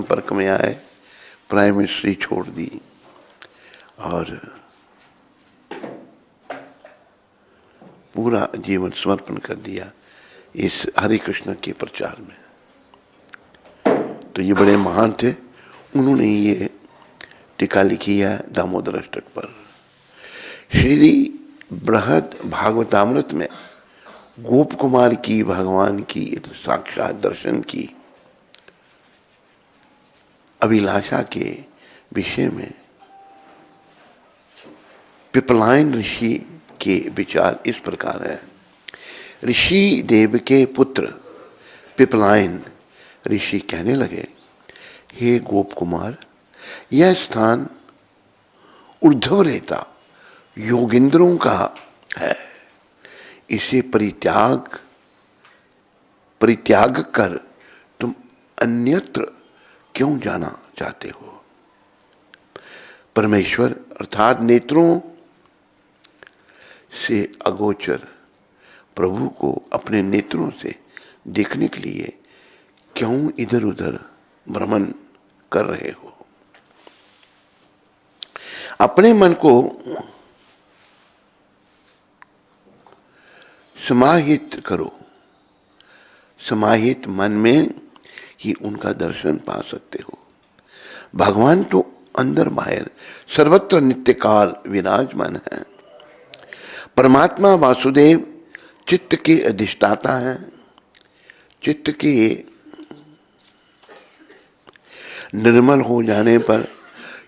संपर्क में आए, प्राइम मिनिस्ट्री छोड़ दी और पूरा जीवन समर्पण कर दिया इस हरे कृष्ण के प्रचार में। तो ये बड़े महान थे। उन्होंने ये टीका लिखी है दामोदर अष्टक पर। श्री बृहद भागवतामृत में गोप कुमार की भगवान की साक्षात दर्शन की अभिलाषा के विषय में पिपलायन ऋषि के विचार इस प्रकार है। ऋषि देव के पुत्र पिपलायन ऋषि कहने लगे, हे गोप कुमार, यह स्थान ऊर्ध्व रेता योगिंद्रों का है। इसे परित्याग कर तुम अन्यत्र क्यों जाना चाहते हो? परमेश्वर अर्थात नेत्रों से अगोचर प्रभु को अपने नेत्रों से देखने के लिए क्यों इधर उधर भ्रमण कर रहे हो? अपने मन को समाहित करो। समाहित मन में ही उनका दर्शन पा सकते हो। भगवान तो अंदर बाहर सर्वत्र नित्य काल विराजमान है। परमात्मा वासुदेव चित्त के अधिष्ठाता हैं। चित्त के निर्मल हो जाने पर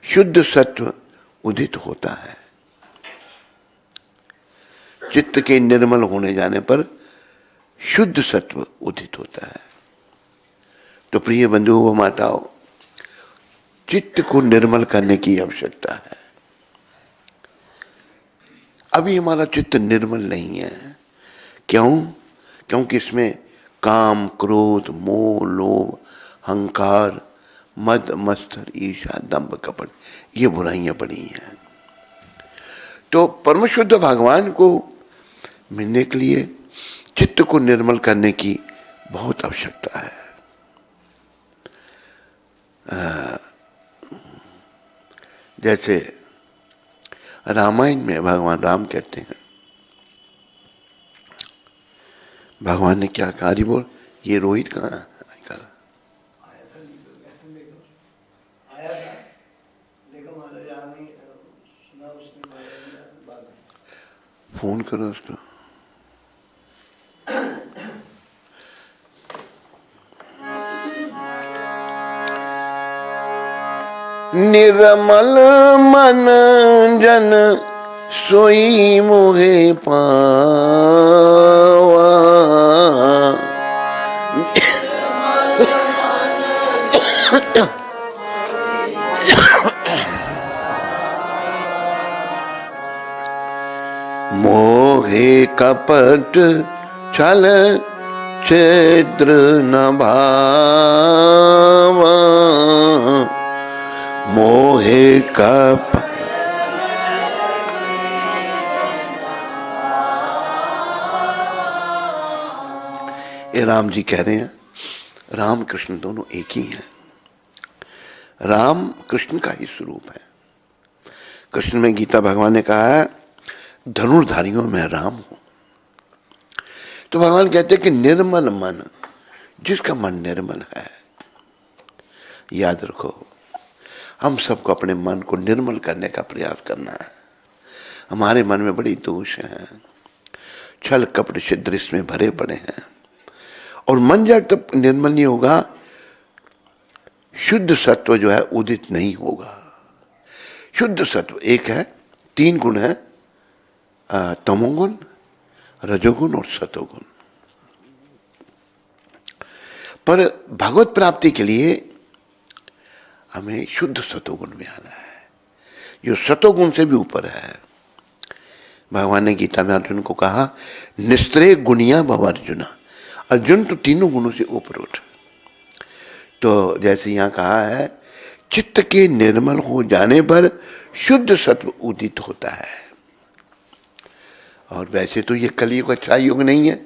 शुद्ध सत्व उदित होता है। चित्त के निर्मल होने जाने पर शुद्ध सत्व उदित होता है। तो प्रिय बंधुओं माताओं, चित्त को निर्मल करने की आवश्यकता है। अभी हमारा चित्त निर्मल नहीं है। क्यों? क्योंकि इसमें काम, क्रोध, मोह, लोभ, अहंकार, मद, मत्सर, ईर्ष्या, दंभ, कपट, ये बुराइयां पड़ी हैं। तो परम शुद्ध भगवान को मिलने के लिए चित्त को निर्मल करने की बहुत आवश्यकता है। जैसे रामायण में भगवान राम कहते हैं, भगवान ने क्या कहा? बोल, ये रोहित कहाँ है? फोन करो उसको। निर्मल मन जन सोई मोहे पावा। मोहे कपट छल छिद्र न भावा। मोहे कप ये राम जी कह रहे हैं, राम कृष्ण दोनों एक ही हैं। राम कृष्ण का ही स्वरूप है। कृष्ण में गीता भगवान ने कहा है, धनुर्धारियों में राम हूं। तो भगवान कहते हैं कि निर्मल मन, जिसका मन निर्मल है, याद रखो, हम सबको अपने मन को निर्मल करने का प्रयास करना है। हमारे मन में बड़ी दोष हैं, छल कपट छिद्र इसमें भरे पड़े हैं। और मन जब तक निर्मल नहीं होगा, शुद्ध सत्व जो है उदित नहीं होगा। शुद्ध सत्व एक है, तीन गुण है, तमोगुण, रजोगुण और सतोगुण। पर भगवत प्राप्ति के लिए हमें शुद्ध सतोगुण में आना है, जो सतोगुण से भी ऊपर है। भगवान ने गीता में अर्जुन को कहा, निस्त्रे गुणिया भव अर्जुन। अर्जुन तो तीनों गुणों से ऊपर उठ। तो जैसे यहां कहा है, चित्त के निर्मल हो जाने पर शुद्ध सत्व उदित होता है। और वैसे तो ये कलयुग अच्छा युग नहीं है।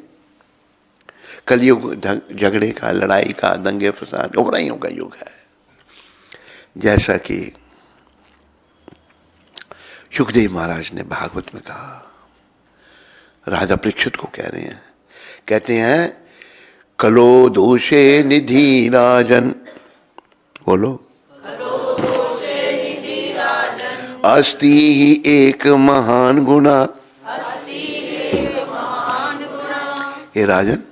कलयुग झगड़े का, लड़ाई का, दंगे फसाद, घबराइयों का युग है। जैसा कि सुखदेव महाराज ने भागवत में कहा, राजा परीक्षित को कह रहे हैं, कहते हैं कलो दोषे निधि राजन, बोलो, अस्ति ही एक महान गुना, हे राजन,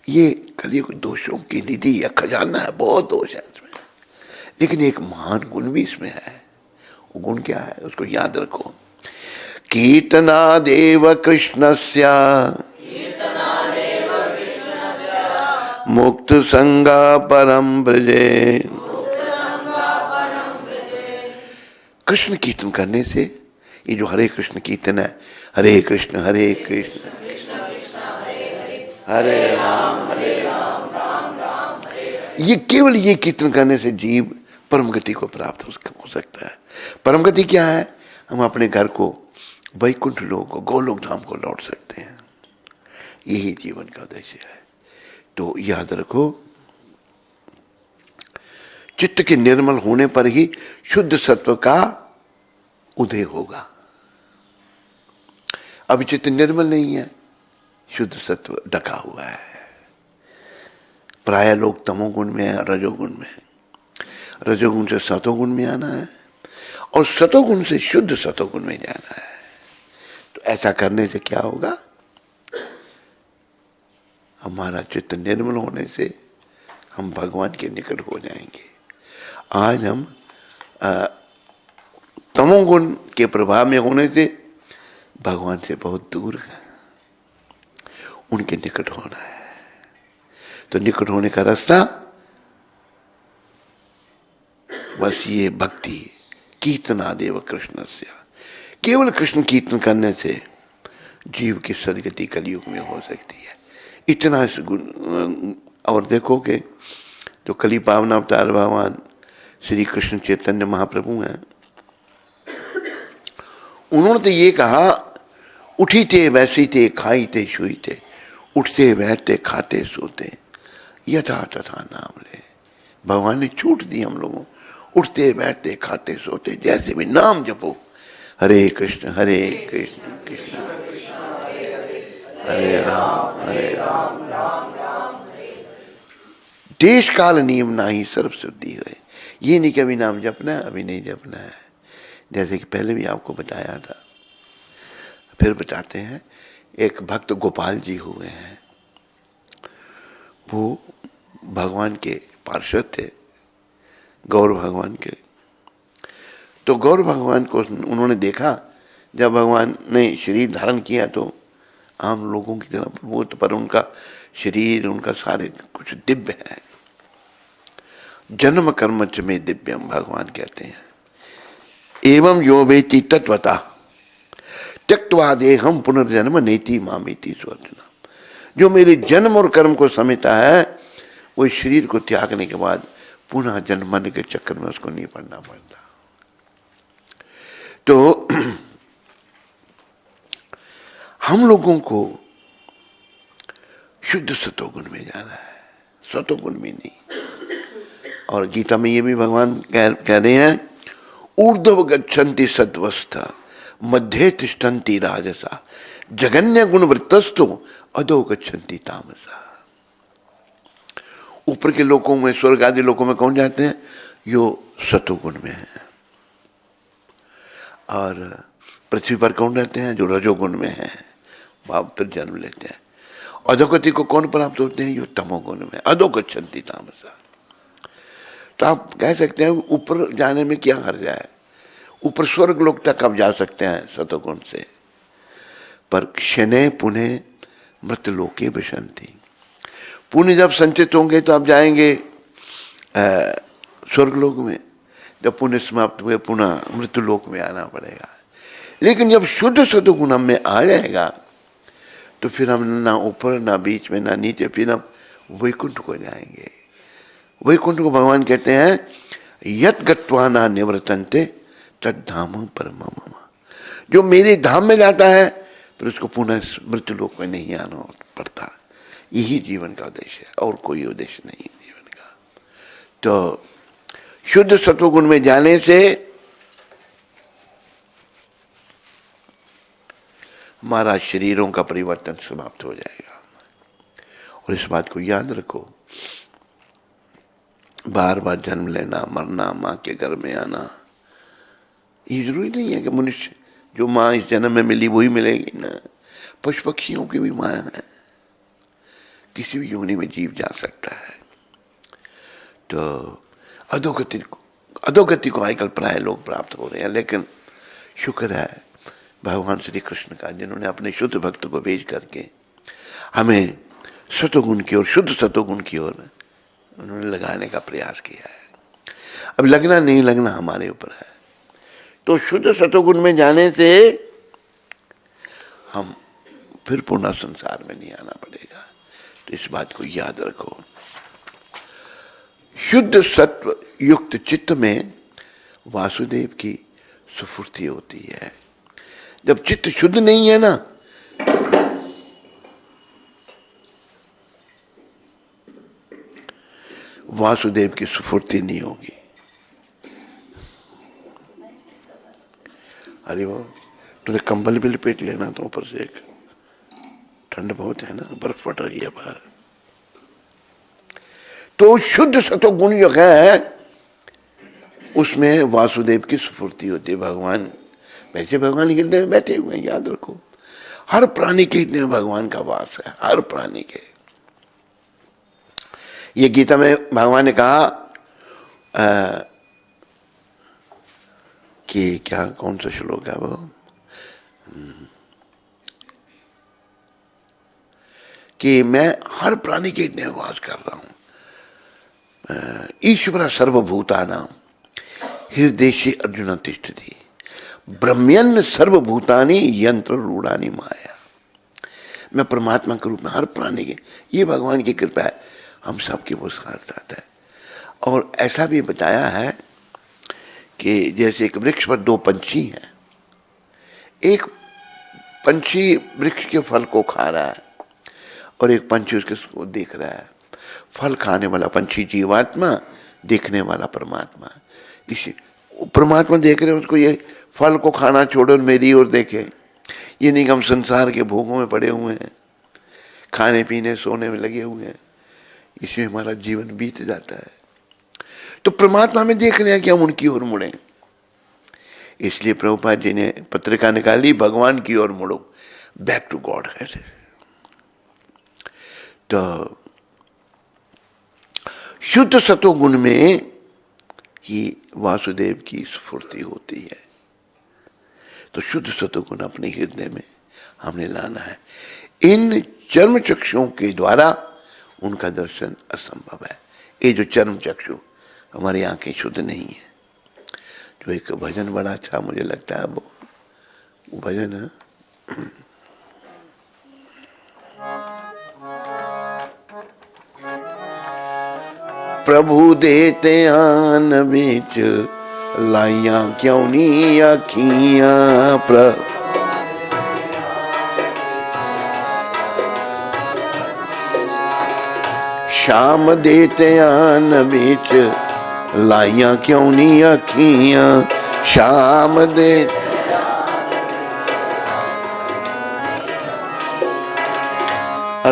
ये कलयुग दोषों की निधि या खजाना है, बहुत दोष है इसमें, लेकिन एक महान गुण भी इसमें है। वो गुण क्या है, उसको याद रखो। कीर्तनादेव कृष्णस्य मुक्त संगा परम ब्रजे। कृष्ण कीर्तन करने से, ये जो हरे कृष्ण कीर्तन है, हरे कृष्ण हरे राम राम राम, ये केवल ये कीर्तन करने से जीव परम गति को प्राप्त हो सकता है। परम गति क्या है? हम अपने घर को, वैकुंठ लोक को, गोलोक धाम को लौट सकते हैं। यही जीवन का उद्देश्य है। तो याद रखो, चित्त के निर्मल होने पर ही शुद्ध सत्व का उदय होगा। अभी चित्त निर्मल नहीं है, शुद्ध सत्व ढका हुआ है। प्राय लोग तमोगुण में है, रजोगुण में है। रजोगुण से सतोगुण में आना है और सतोगुण से शुद्ध सतोगुण में जाना है। तो ऐसा करने से क्या होगा? हमारा चित्त निर्मल होने से हम भगवान के निकट हो जाएंगे। आज हम तमोगुण के प्रभाव में होने से भगवान से बहुत दूर हैं। उनके निकट होना है। तो निकट होने का रास्ता बस ये भक्ति, कीर्तनादेव कृष्णस्य। केवल कृष्ण कीर्तन करने से जीव की सदगति कलयुग में हो सकती है। इतना गुण। और देखो कि जो कली पावन अवतार भगवान श्री कृष्ण चैतन्य महाप्रभु हैं, उन्होंने तो ये कहा, उठी थे बैसी थे खाई थे शुई थे, उठते बैठते खाते सोते यथा तथा नाम ले। भगवान ने छूट दी हम लोगों, उठते बैठते खाते सोते जैसे भी नाम जपो, हरे कृष्ण कृष्ण कृष्ण हरे राम देश काल नियम नाही सर्व सिद्धि है। ये नहीं कि अभी नाम जपना है, अभी नहीं जपना है। जैसे कि पहले भी आपको बताया था, फिर बताते हैं। एक भक्त गोपाल जी हुए हैं, वो भगवान के पार्षद थे, गौर भगवान के। तो गौर भगवान को उन्होंने देखा, जब भगवान ने शरीर धारण किया तो आम लोगों की तरह वो, तो पर उनका शरीर, उनका सारे कुछ दिव्य है। जन्म कर्म च में दिव्यम, भगवान कहते हैं। एवं यो वेति तत्वता त्यक्त्वा देहम पुनर्जन्म नेति मामेति स्वर्ण। जो मेरे जन्म और कर्म को समझता है, वो शरीर को त्यागने के बाद पुनः जन्मने के चक्कर में उसको नहीं पड़ना पड़ता। तो हम लोगों को शुद्ध सतोगुण में जाना है, सतोगुण में नहीं। और गीता में ये भी भगवान कह रहे हैं, ऊर्ध्व गच्छन्ति सत्वस्था मध्य तिष्ठन्ति राजसा जगन्य गुण वृत्तस्तु अधो गच्छन्ति तामसा। ऊपर के लोकों में, स्वर्ग आदि लोकों में कौन जाते हैं? यो सतोगुण में है। और पृथ्वी पर कौन रहते हैं? जो रजोगुण में है, वहां फिर जन्म लेते हैं। अधोगति को कौन प्राप्त होते हैं? जो तमोगुण में, अधो गच्छन्ति तामसा। तो आप कह सकते हैं ऊपर जाने में क्या हर्ज है? ऊपर स्वर्ग लोक तक आप जा सकते हैं सतोगुण से, पर क्षणे पुण्य मृत लोके विशंति। पुण्य जब संचित होंगे तो आप जाएंगे स्वर्ग लोक में। जब पुण्य समाप्त हुए पुनः मृत्यु लोक में आना पड़ेगा। लेकिन जब शुद्ध सतोगुण हम में आ जाएगा तो फिर हम ना ऊपर ना बीच में ना नीचे, फिर हम वैकुंठ को जाएंगे। वैकुंठ को भगवान कहते हैं यत गत्वा ना निवर्तन्ते तद धाम परम मम। जो मेरे धाम में जाता है फिर उसको पुनः मृत्यु लोक में नहीं आना पड़ता। यही जीवन का उद्देश्य है, और कोई उद्देश्य नहीं है जीवन का। तो शुद्ध सत्वगुण में जाने से हमारा शरीरों का परिवर्तन समाप्त हो जाएगा। और इस बात को याद रखो, बार बार जन्म लेना, मरना, माँ के घर में आना, ये जरूरी नहीं है कि मनुष्य जो माँ इस जन्म में मिली वही मिलेगी ना। पशु पक्षियों की भी माँ है, किसी भी योनि में जीव जा सकता है। तो अधोगति को आजकल प्राय लोग प्राप्त हो रहे हैं, लेकिन शुक्र है भगवान श्री कृष्ण का, जिन्होंने अपने शुद्ध भक्त को भेज करके हमें सतोगुण की ओर, शुद्ध सतोगुण की ओर उन्होंने लगाने का प्रयास किया है। अब लगना नहीं लगना हमारे ऊपर है। तो शुद्ध सतोगुण में जाने से हम फिर पुनः संसार में नहीं आना पड़ेगा। तो इस बात को याद रखो। शुद्ध सत्व युक्त चित्त में वासुदेव की सुफुर्ती होती है। जब चित्त शुद्ध नहीं है ना, वासुदेव की सुफुर्ती नहीं होगी। अरे वो तुझे कंबल भी लपेट लेना तो ऊपर से, एक ठंड बहुत है ना, बर्फ पड़ रही है बाहर। तो शुद्ध सतोगुण जो है उसमें वासुदेव की स्फूर्ति होती है। भगवान वैसे भगवान हृदय में बैठे हुए हैं, याद रखो। हर प्राणी के हृदय में भगवान का वास है, हर प्राणी के। ये गीता में भगवान ने कहा कि क्या, कौन सा श्लोक है वो, कि मैं हर प्राणी के हृदय में वास कर रहा हूं। ईश्वर सर्वभूतानां हृदयेषु अर्जुन तिष्ठति ब्रह्मण्य सर्वभूतानि यंत्र रूढ़ानि माया। मैं परमात्मा के रूप में हर प्राणी के, ये भगवान की कृपा है, हम सबके वो साथ है। और ऐसा भी बताया है कि जैसे एक वृक्ष पर दो पंछी हैं, एक पंछी वृक्ष के फल को खा रहा है और एक पंछी उसको देख रहा है। फल खाने वाला पंछी जीवात्मा, देखने वाला परमात्मा। इसी परमात्मा देख रहे हैं उसको, ये फल को खाना छोड़ो मेरी ओर देखे। ये नहीं कि हम संसार के भोगों में पड़े हुए हैं, खाने पीने सोने में लगे हुए हैं, इसमें हमारा जीवन बीत जाता है। तो परमात्मा में देख रहे हैं कि हम उनकी ओर मुड़े। इसलिए प्रभुपाद जी ने पत्रिका निकाली, भगवान की ओर मुड़ो, बैक टू गॉड है। तो शुद्ध सतोगुण में ही वासुदेव की स्फूर्ति होती है। तो शुद्ध सतोगुण अपने हृदय में हमने लाना है। इन चर्म चक्षुओं के द्वारा उनका दर्शन असंभव है। ये जो चर्म चक्षु, हमारी आंखें शुद्ध नहीं है। जो एक भजन बड़ा अच्छा मुझे लगता है, वो भजन है, प्रभु देते आन बीच लाइया क्यों नी अखियां। शाम देते आन बीच लाइया क्यों नी अखियां। शाम दे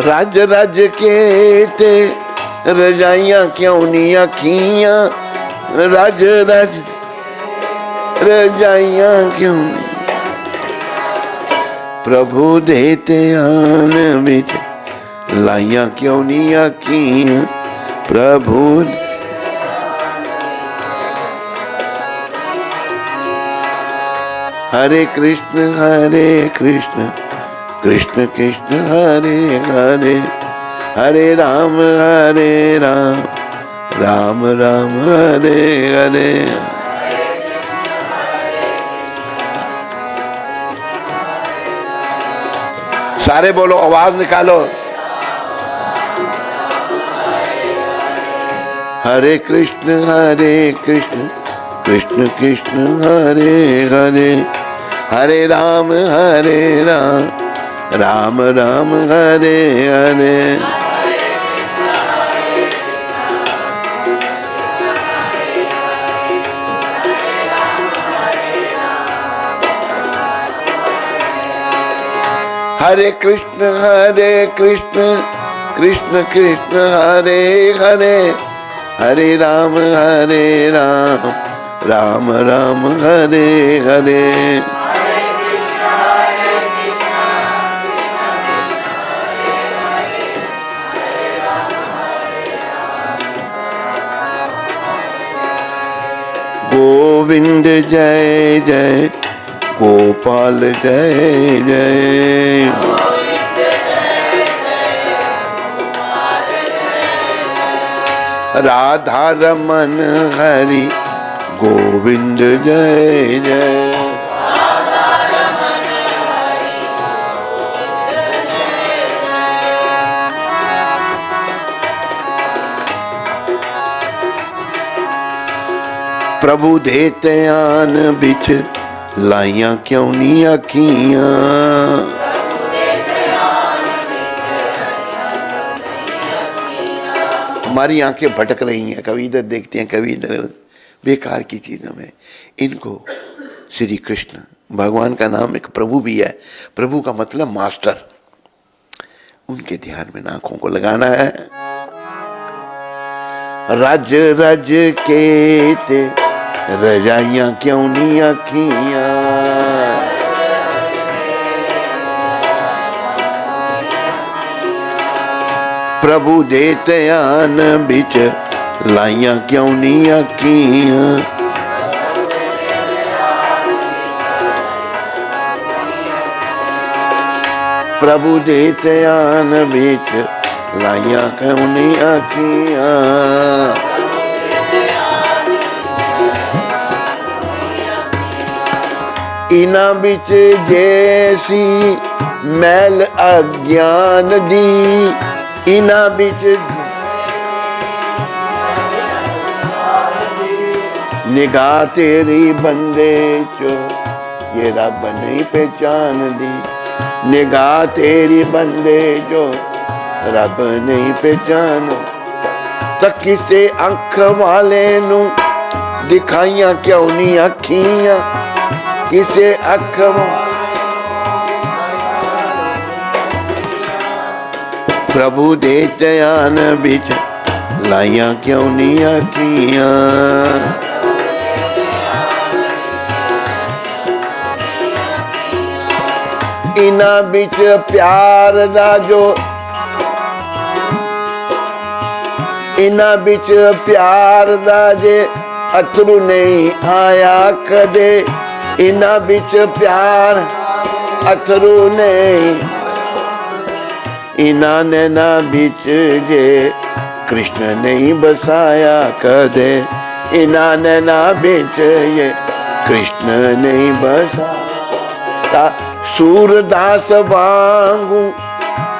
रज रज के ते रजाइयां क्यों नी अखियां। रज रज रजाइयां क्यों नी। प्रभु देते आन बिच लाइयां क्यों नी अखियां। प्रभु हरे कृष्ण कृष्ण कृष्ण हरे हरे। हरे राम राम राम हरे हरे। सारे बोलो, आवाज निकालो। हरे कृष्ण कृष्ण कृष्ण हरे हरे। हरे राम राम राम हरे हरे। हरे कृष्ण कृष्ण कृष्ण हरे हरे, हरे राम राम राम हरे हरे। गोविंद जय जय, गोपाल जय जय। राधा रमन हरि गोविंद जय जय। प्रभु देते आन बिच लाइया क्यों नी अखियां। हमारी आंखें भटक रही हैं, कभी इधर देखती हैं कभी इधर, बेकार की चीजों में। इनको श्री कृष्ण भगवान का नाम एक प्रभु भी है, प्रभु का मतलब मास्टर, उनके ध्यान में आंखों को लगाना है। रज रज के ते रजाइयां क्यों नी अखियां। प्रभु देते आन बिच लाइया क्यों नी अखियां। प्रभु देते आन बिच लाइया क्यों नी अखियां। इना बिच जैसी मैल अज्ञान दी, इना बिच निगाह तेरी बंदे चो ये रब नहीं पहचान दी। निगाह तेरी बंदे जो रब नहीं पहचान। तक किसे अख वाले नू दिखाइया क्यों नी अखियां। किसे अख प्रभु दे ध्यान बिच लाइया क्यों नी अखियां। इना बिच प्यार दा जो, इना बिच प्यार दा जे अथरू नहीं आया कदे। इना बिच प्यार अथरू नहीं, इना नैना बिच जे कृष्ण नहीं बसाया कदे। इना नैना बिच ये कृष्ण नहीं बसाया। सूरदास वांगू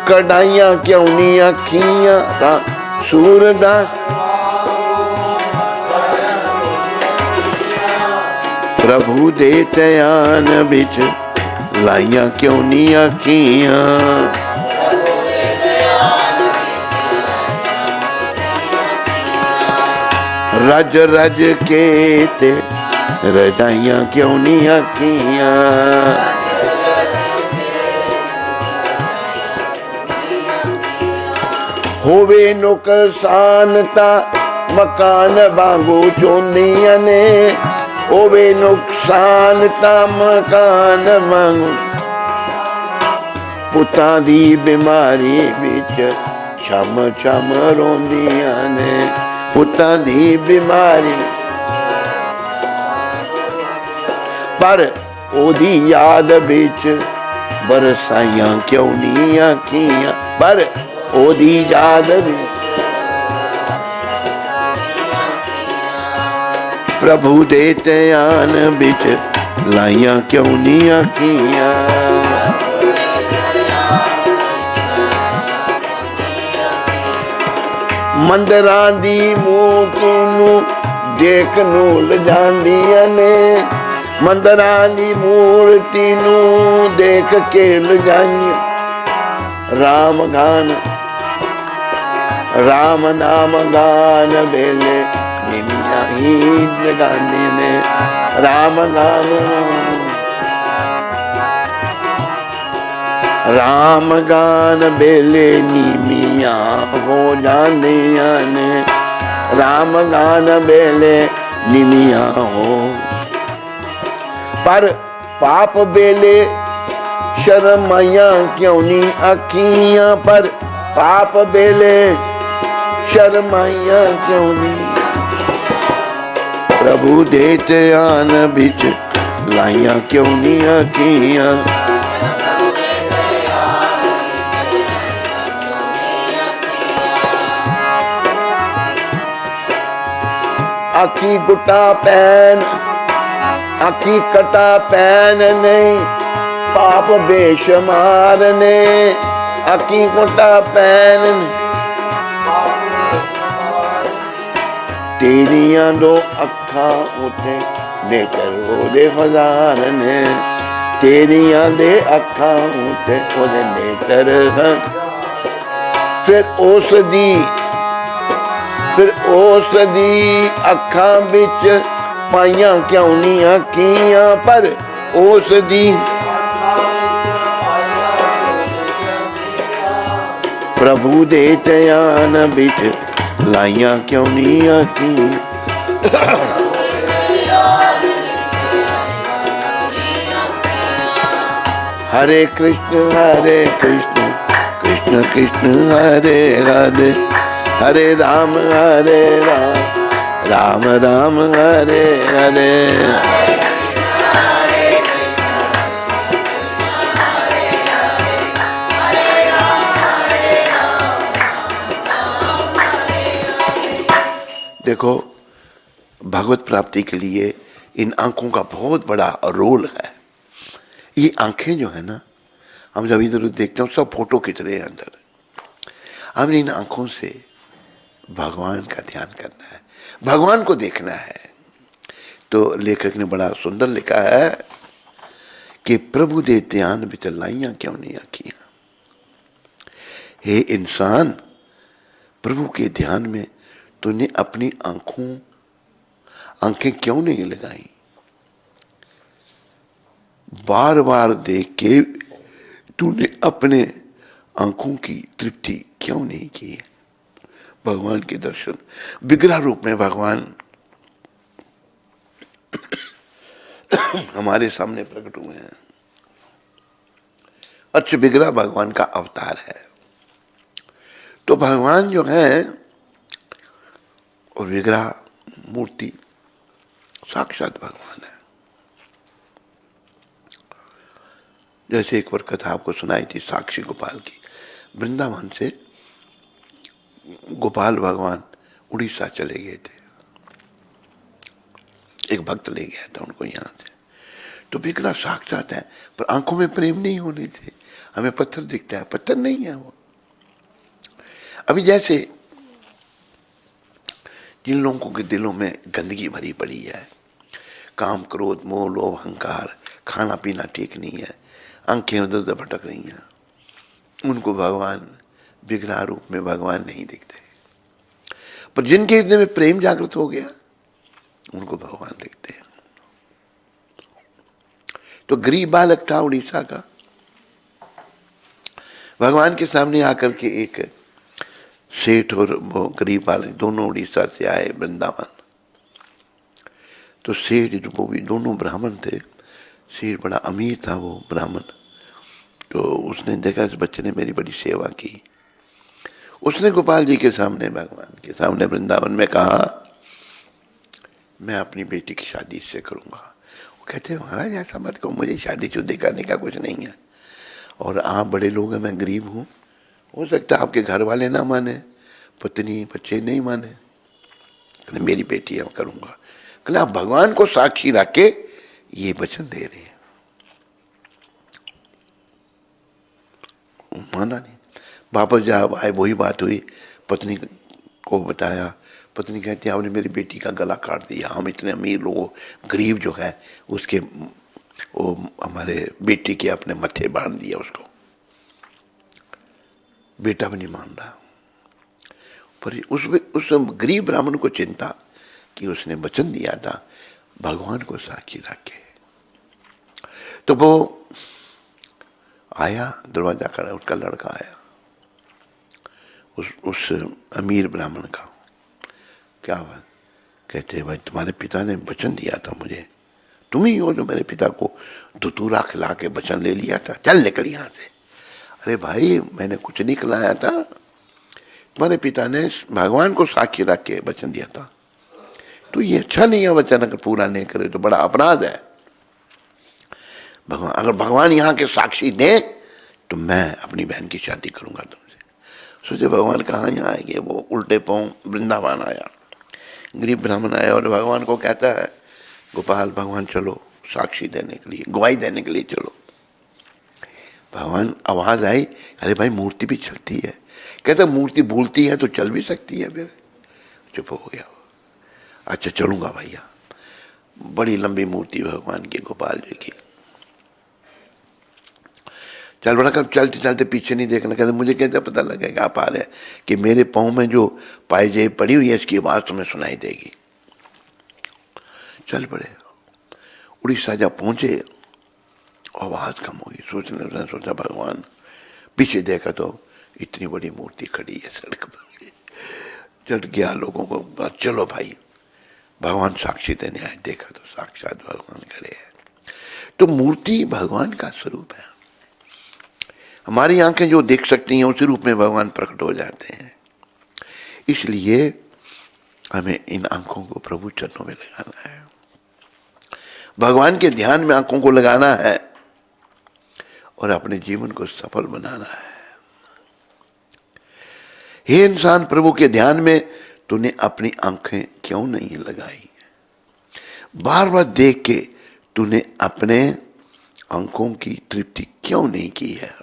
कढ़ाइया क्यों नी अखियां। सूरदास प्रभु दे ध्यान बिच लाइया क्यों नी अखियां। रज रज के ते रजाइया क्यों नी अखियां। होवे नुकसान ता मकान वांगू चोंदियां ने। होवे नुकसान ता मकान वांगू। पुत्तां दी बीमारी बिच छम छम रोंदियां ने। पुत्तां दी बीमारी पर ओदी याद बिच बरसाइयां क्यों नी अखियां। पर ओदी याद बिच प्रभु दे ध्यान बिच लाइया क्यों नी अखियां। मंदिरां दी मूर्ति नू देख नू लजांदियां ने। मंदिरां दी मूर्ति नू देख के लजांदियां। राम गान राम नाम गान बेले निमिया ही लगांदी ने। राम गान राम गान बेले नीमिया हो जाने आने, राम गान बेले निमिया हो। पर पाप बेले शर्माया क्यों नी अखियां, पर पाप बेले शर्माया क्यों नी। प्रभु देते आन बिच लाइया क्यों नी अखियां, आखी गुटा पैन आखी कटा पैन नहीं, पाप बेशुमार ने आखी गुटा पैन। तेरिया दो अखा उठे नेत्र ओदे हजार ने, तेरिया दे अखा उठे ओदे नेत्र हैं। फिर उस दी अखा बिच पाइया क्यों नी अखियां, पर उस दी प्रभु दे ध्यान बिच लाइया क्यों नी अखियां। हरे कृष्ण कृष्ण कृष्ण हरे हरे, हरे राम राम राम हरे हरे। देखो, भगवत प्राप्ति के लिए इन आंखों का बहुत बड़ा रोल है। ये आंखें जो है ना, हम जब इधर उधर देखते हैं सब फोटो खींच रहे हैं अंदर। हमने इन आंखों से भगवान का ध्यान करना है, भगवान को देखना है। तो लेखक ने बड़ा सुंदर लिखा है कि प्रभु दे ध्यान बिच लाइया क्यों नहीं आखियां। हे इंसान, प्रभु के ध्यान में तूने अपनी आंखें क्यों नहीं लगाई? बार बार देख के तूने अपने आंखों की तृप्ति क्यों नहीं की? भगवान के दर्शन विग्रह रूप में भगवान हमारे सामने प्रकट हुए हैं। अच्छा, विग्रह भगवान का अवतार है। तो भगवान जो है और विग्रह मूर्ति साक्षात भगवान है। जैसे एक बार कथा आपको सुनाई थी साक्षी गोपाल की। वृंदावन से गोपाल भगवान उड़ीसा चले गए थे, एक भक्त ले गया था उनको यहाँ से। तो विग्रह साक्षात है, पर आंखों में प्रेम नहीं होने थे। हमें पत्थर दिखता है, पत्थर नहीं है वो। अभी जैसे जिन लोगों के दिलों में गंदगी भरी पड़ी है, काम क्रोध मोह लोभ अहंकार, खाना पीना ठीक नहीं है, आंखें उधर उधर भटक रही हैं, उनको भगवान विग्रह रूप में भगवान नहीं दिखते। पर जिनके हृदय में प्रेम जागृत हो गया उनको भगवान दिखते हैं। तो गरीब बालक था उड़ीसा का, भगवान के सामने आकर के एक सेठ और वो गरीब बालक दोनों उड़ीसा से आए वृंदावन। तो सेठ जो वो भी दोनों ब्राह्मण थे, सेठ बड़ा अमीर था वो ब्राह्मण। तो उसने देखा इस बच्चे ने मेरी बड़ी सेवा की। उसने गोपाल जी के सामने, भगवान के सामने वृंदावन में कहा, मैं अपनी बेटी की शादी इससे करूंगा। वो कहते हैं महाराज ऐसा मत कहो, मुझे शादी शुदी करने का कुछ नहीं है, और आप बड़े लोग हैं, मैं गरीब हूँ, हो सकता है आपके घर वाले ना माने, पत्नी बच्चे नहीं माने, मेरी बेटी मैं करूंगा। कहले आप भगवान को साक्षी रख के ये वचन दे रहे हैं। माना नहीं। वापस जब आए वही बात हुई, पत्नी को बताया। पत्नी कहती है आपने मेरी बेटी का गला काट दिया, हम इतने अमीर लोग, गरीब जो है उसके वो हमारे बेटी के अपने मत्थे बांध दिया उसको। बेटा भी नहीं मान रहा। पर उस गरीब ब्राह्मण को चिंता कि उसने वचन दिया था भगवान को साक्षी रख के। तो वो आया, दरवाजा खड़ा, उसका लड़का आया, उस अमीर ब्राह्मण का। क्या हुआ? कहते भाई तुम्हारे पिता ने वचन दिया था मुझे, तुम ही हो जो मेरे पिता को धतूरा खिला के वचन ले लिया था, चल निकल यहाँ से। अरे भाई मैंने कुछ नहीं खिलाया था, तुम्हारे पिता ने भगवान को साक्षी रख के वचन दिया था, तो ये अच्छा नहीं है वचन अगर पूरा नहीं करे तो बड़ा अपराध है। भगवान, अगर भगवान यहाँ के साक्षी दे तो मैं अपनी बहन की शादी करूंगा तुमसे। सोचे भगवान कहाँ यहाँ आएंगे, वो उल्टे पांव वृंदावन आया, गरीब ब्राह्मण आया और भगवान को कहता है गोपाल भगवान चलो साक्षी देने के लिए, गवाही देने के लिए चलो। भगवान आवाज आई, अरे भाई मूर्ति भी चलती है। कहता मूर्ति बोलती है तो चल भी सकती है मेरे। चुप हो गया। अच्छा चलूंगा भैया। बड़ी लंबी मूर्ति भगवान की, गोपाल जी की। चल बड़ा, कब चलते चलते पीछे नहीं देखना। कहते मुझे कैसे पता लगेगा आप आ रहे हैं कि मेरे पाँव में जो पायजेब पड़ी हुई है इसकी आवाज तुम्हें सुनाई देगी। चल पड़े, उड़ीसा जब पहुंचे आवाज कम हो गई। सोचा भगवान, पीछे देखा तो इतनी बड़ी मूर्ति खड़ी है सड़क पर। चढ़ गया लोगों को, चलो भाई भगवान साक्षी देने आए। देखा तो साक्षात भगवान खड़े हैं। तो मूर्ति भगवान का स्वरूप है। हमारी आंखें जो देख सकती हैं उसी रूप में भगवान प्रकट हो जाते हैं। इसलिए हमें इन आंखों को प्रभु चरणों में लगाना है, भगवान के ध्यान में आंखों को लगाना है और अपने जीवन को सफल बनाना है। हे इंसान, प्रभु के ध्यान में तूने अपनी आंखें क्यों नहीं लगाई? बार बार देख के तूने अपने आंखों की तृप्ति क्यों नहीं की है?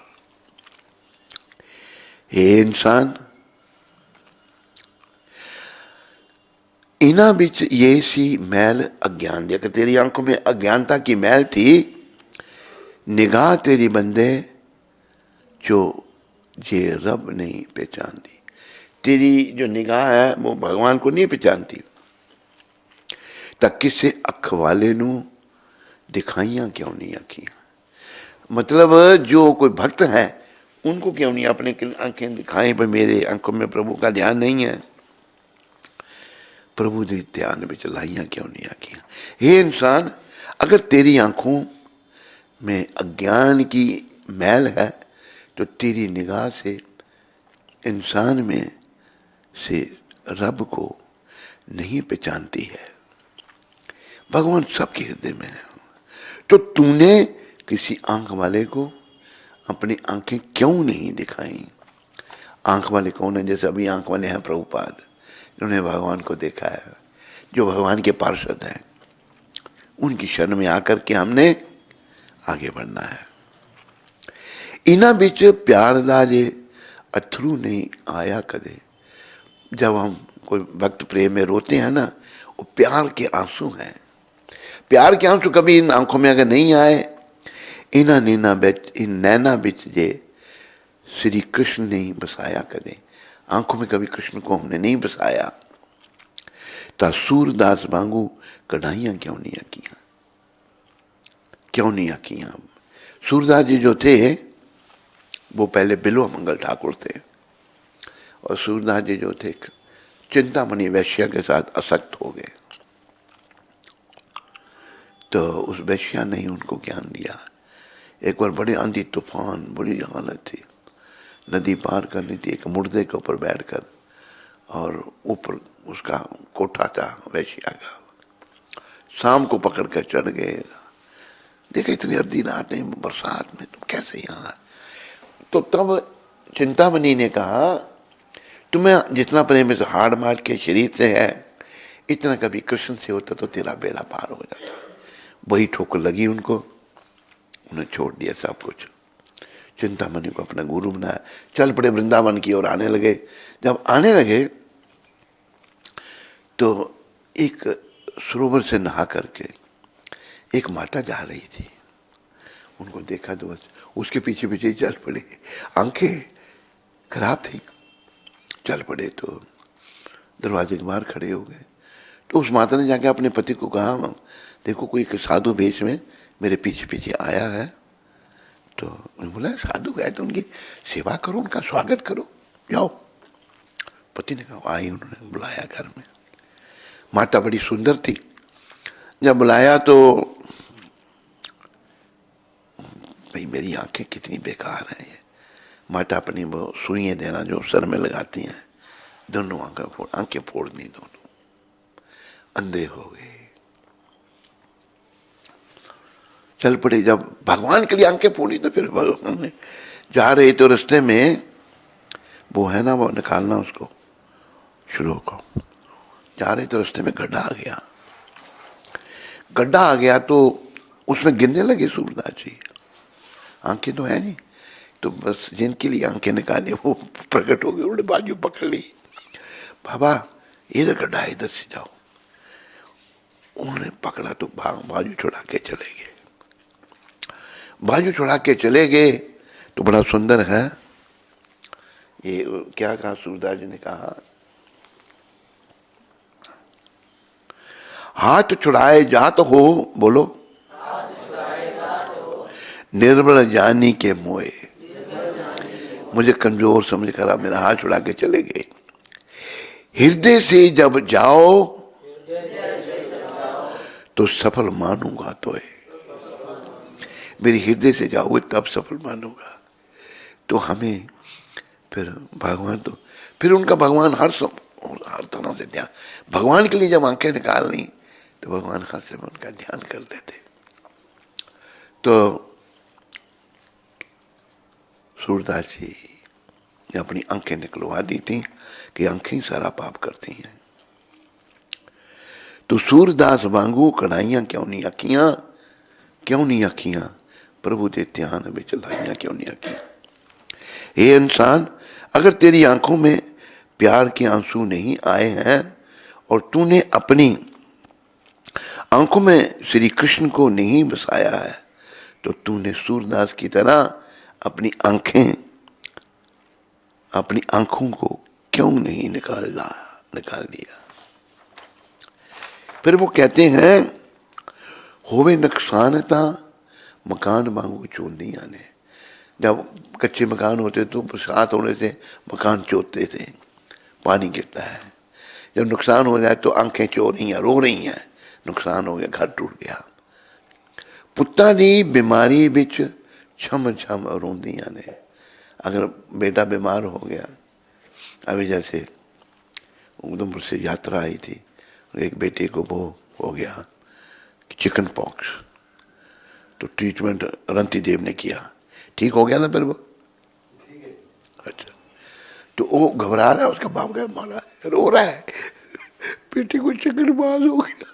हे इंसान, इना बिच ये सी मैल अज्ञान दी। अगर तेरी आंखों में अज्ञानता की मैल थी, निगाह तेरी बंदे जो जे रब नहीं पहचानती। तेरी जो निगाह है वो भगवान को नहीं पहचानती। तक किसे अख वाले नू दिखाइया क्यों नहीं आखियां? मतलब जो कोई भक्त है उनको क्यों नहीं अपने आंखें दिखाएं, पर मेरे आंखों में प्रभु का ध्यान नहीं है, प्रभु के ध्यान में चलाइया क्यों नहीं आखियां? हे इंसान, अगर तेरी आंखों में अज्ञान की मैल है तो तेरी निगाह से इंसान में से रब को नहीं पहचानती है। भगवान सबके हृदय में है। तो तूने किसी आंख वाले को अपनी आंखें क्यों नहीं दिखाई? आंख वाले कौन है? जैसे अभी आंख वाले हैं प्रभुपाद, जिन्होंने भगवान को देखा है, जो भगवान के पार्षद हैं, उनकी शरण में आकर के हमने आगे बढ़ना है। इना बिच प्यार दा जे अथरू नहीं आया कदे। जब हम कोई भक्त प्रेम में रोते हैं ना, वो प्यार के आंसू हैं। प्यार के आंसू कभी इन आंखों में अगर नहीं आए, इना नीना बिच इन नैना बिच जे श्री कृष्ण नहीं बसाया कदे। आंखों में कभी कृष्ण को हमने नहीं बसाया। ता सूरदास वांगू कढ़ाइयां क्यों नहीं आकियां? क्यों नहीं आकियां? सूरदास जी जो थे वो पहले बिल्वा मंगल ठाकुर थे, और सूरदास जी जो थे चिंतामणि वैश्या के साथ आसक्त हो गए। तो उस वैश्या ने ही उनको ज्ञान दिया। एक बार बड़ी आंधी तूफान, बड़ी हालत थी, नदी पार करनी थी, एक मुर्दे के ऊपर बैठकर, और ऊपर उसका कोठा था वैश्या का। शाम को पकड़ कर चढ़ गए। देखा इतनी अर्धी रात नहीं, बरसात में, तुम कैसे यहाँ? तो तब चिंतामणि ने कहा, तुम्हें जितना प्रेम से हाड़ मार के शरीर से है, इतना कभी कृष्ण से होता तो तेरा बेड़ा पार हो जाता। वही ठोकर लगी उनको, उन्हें छोड़ दिया सब कुछ। चिंतामणि को अपना गुरु बनाया, चल पड़े वृंदावन की ओर आने लगे। जब आने लगे तो एक सरोवर से नहा करके एक माता जा रही थी। उनको देखा तो बस उसके पीछे पीछे ही चल पड़े। आंखें खराब थी, चल पड़े तो दरवाजे के बाहर खड़े हो गए। तो उस माता ने जाके अपने पति को कहा, देखो कोई एक साधु वेश में मेरे पीछे पीछे आया है, तो उन्होंने बोला साधु गए तो उनकी सेवा करो, उनका स्वागत करो, जाओ। पति ने कहा, आई, उन्होंने बुलाया घर में। माता बड़ी सुंदर थी। जब बुलाया तो भाई मेरी आंखें कितनी बेकार हैं। ये माता अपनी वो सुइयां देना जो सर में लगाती हैं, दोनों आंखें फोड़ दी, दोनों अंधे हो गए। चल पड़े। जब भगवान के लिए आंखें फोड़ी तो फिर भगवान ने जा रहे तो रास्ते में वो है ना, वो निकालना उसको शुरू को, जा रहे तो रास्ते में गड्ढा आ गया। गड्ढा आ गया तो उसमें गिरने लगे सूरदास जी। आंखें तो है नहीं, तो बस जिनके लिए आंखें निकाली वो प्रकट हो गए। उन्होंने बाजू पकड़ ली, बाबा इधर गड्ढा है, इधर से जाओ। उन्होंने पकड़ा तो बाजू छुड़ा के चले गए। बाजू छुड़ा के चले गए तो बड़ा सुंदर है। ये क्या कहा सूरदास जी ने कहा, हाथ छुड़ाए जात हो, बोलो, निर्बल जानी के मोए। मुझे कमजोर समझ कर आप मेरा हाथ छुड़ा के चले गए। हृदय से जब जाओ तो सफल मानूंगा। तो है मेरी हृदय से जाओगे तब सफल मानूंगा। तो हमें फिर भगवान, तो फिर उनका भगवान हर तरह से ध्यान, भगवान के लिए जब आंखें निकालनी तो भगवान हर समय उनका ध्यान करते थे। तो सूरदास जी ने अपनी आंखें निकलवा दी थी कि आंखें सारा पाप करती हैं। तो सूरदास वांगू कढ़ाइयां क्यों नहीं अखियां, क्यों नहीं अखियां, प्रभु दे ध्यान विच लाइयां क्यों नहीं अखियां। हे इंसान, अगर तेरी आंखों में प्यार के आंसू नहीं आए हैं और तूने अपनी आंखों में श्री कृष्ण को नहीं बसाया है, तो तूने सूरदास की तरह अपनी आंखों को क्यों नहीं निकाल दिया। फिर वो कहते हैं, होवे नुकसानता मकान वांगू चोंदियां ने। जब कच्चे मकान होते तो बरसात होने से मकान चोते थे, पानी गिरता है। जब नुकसान हो जाए तो आंखें चो रही हैं, रो रही हैं, नुकसान हो गया, घर टूट गया। पुत्ता दी बीमारी बिच छम छम रोंदियां ने। अगर बेटा बीमार हो गया, अभी जैसे उधमपुर से यात्रा आई थी, एक बेटे को वो हो गया चिकन पॉक्स, तो ट्रीटमेंट रंती देव ने किया, ठीक हो गया ना फिर वो। अच्छा, तो वो घबरा रहा है, उसका बाप गया मारा, रो रहा है, बेटे को चिकन बाज हो गया,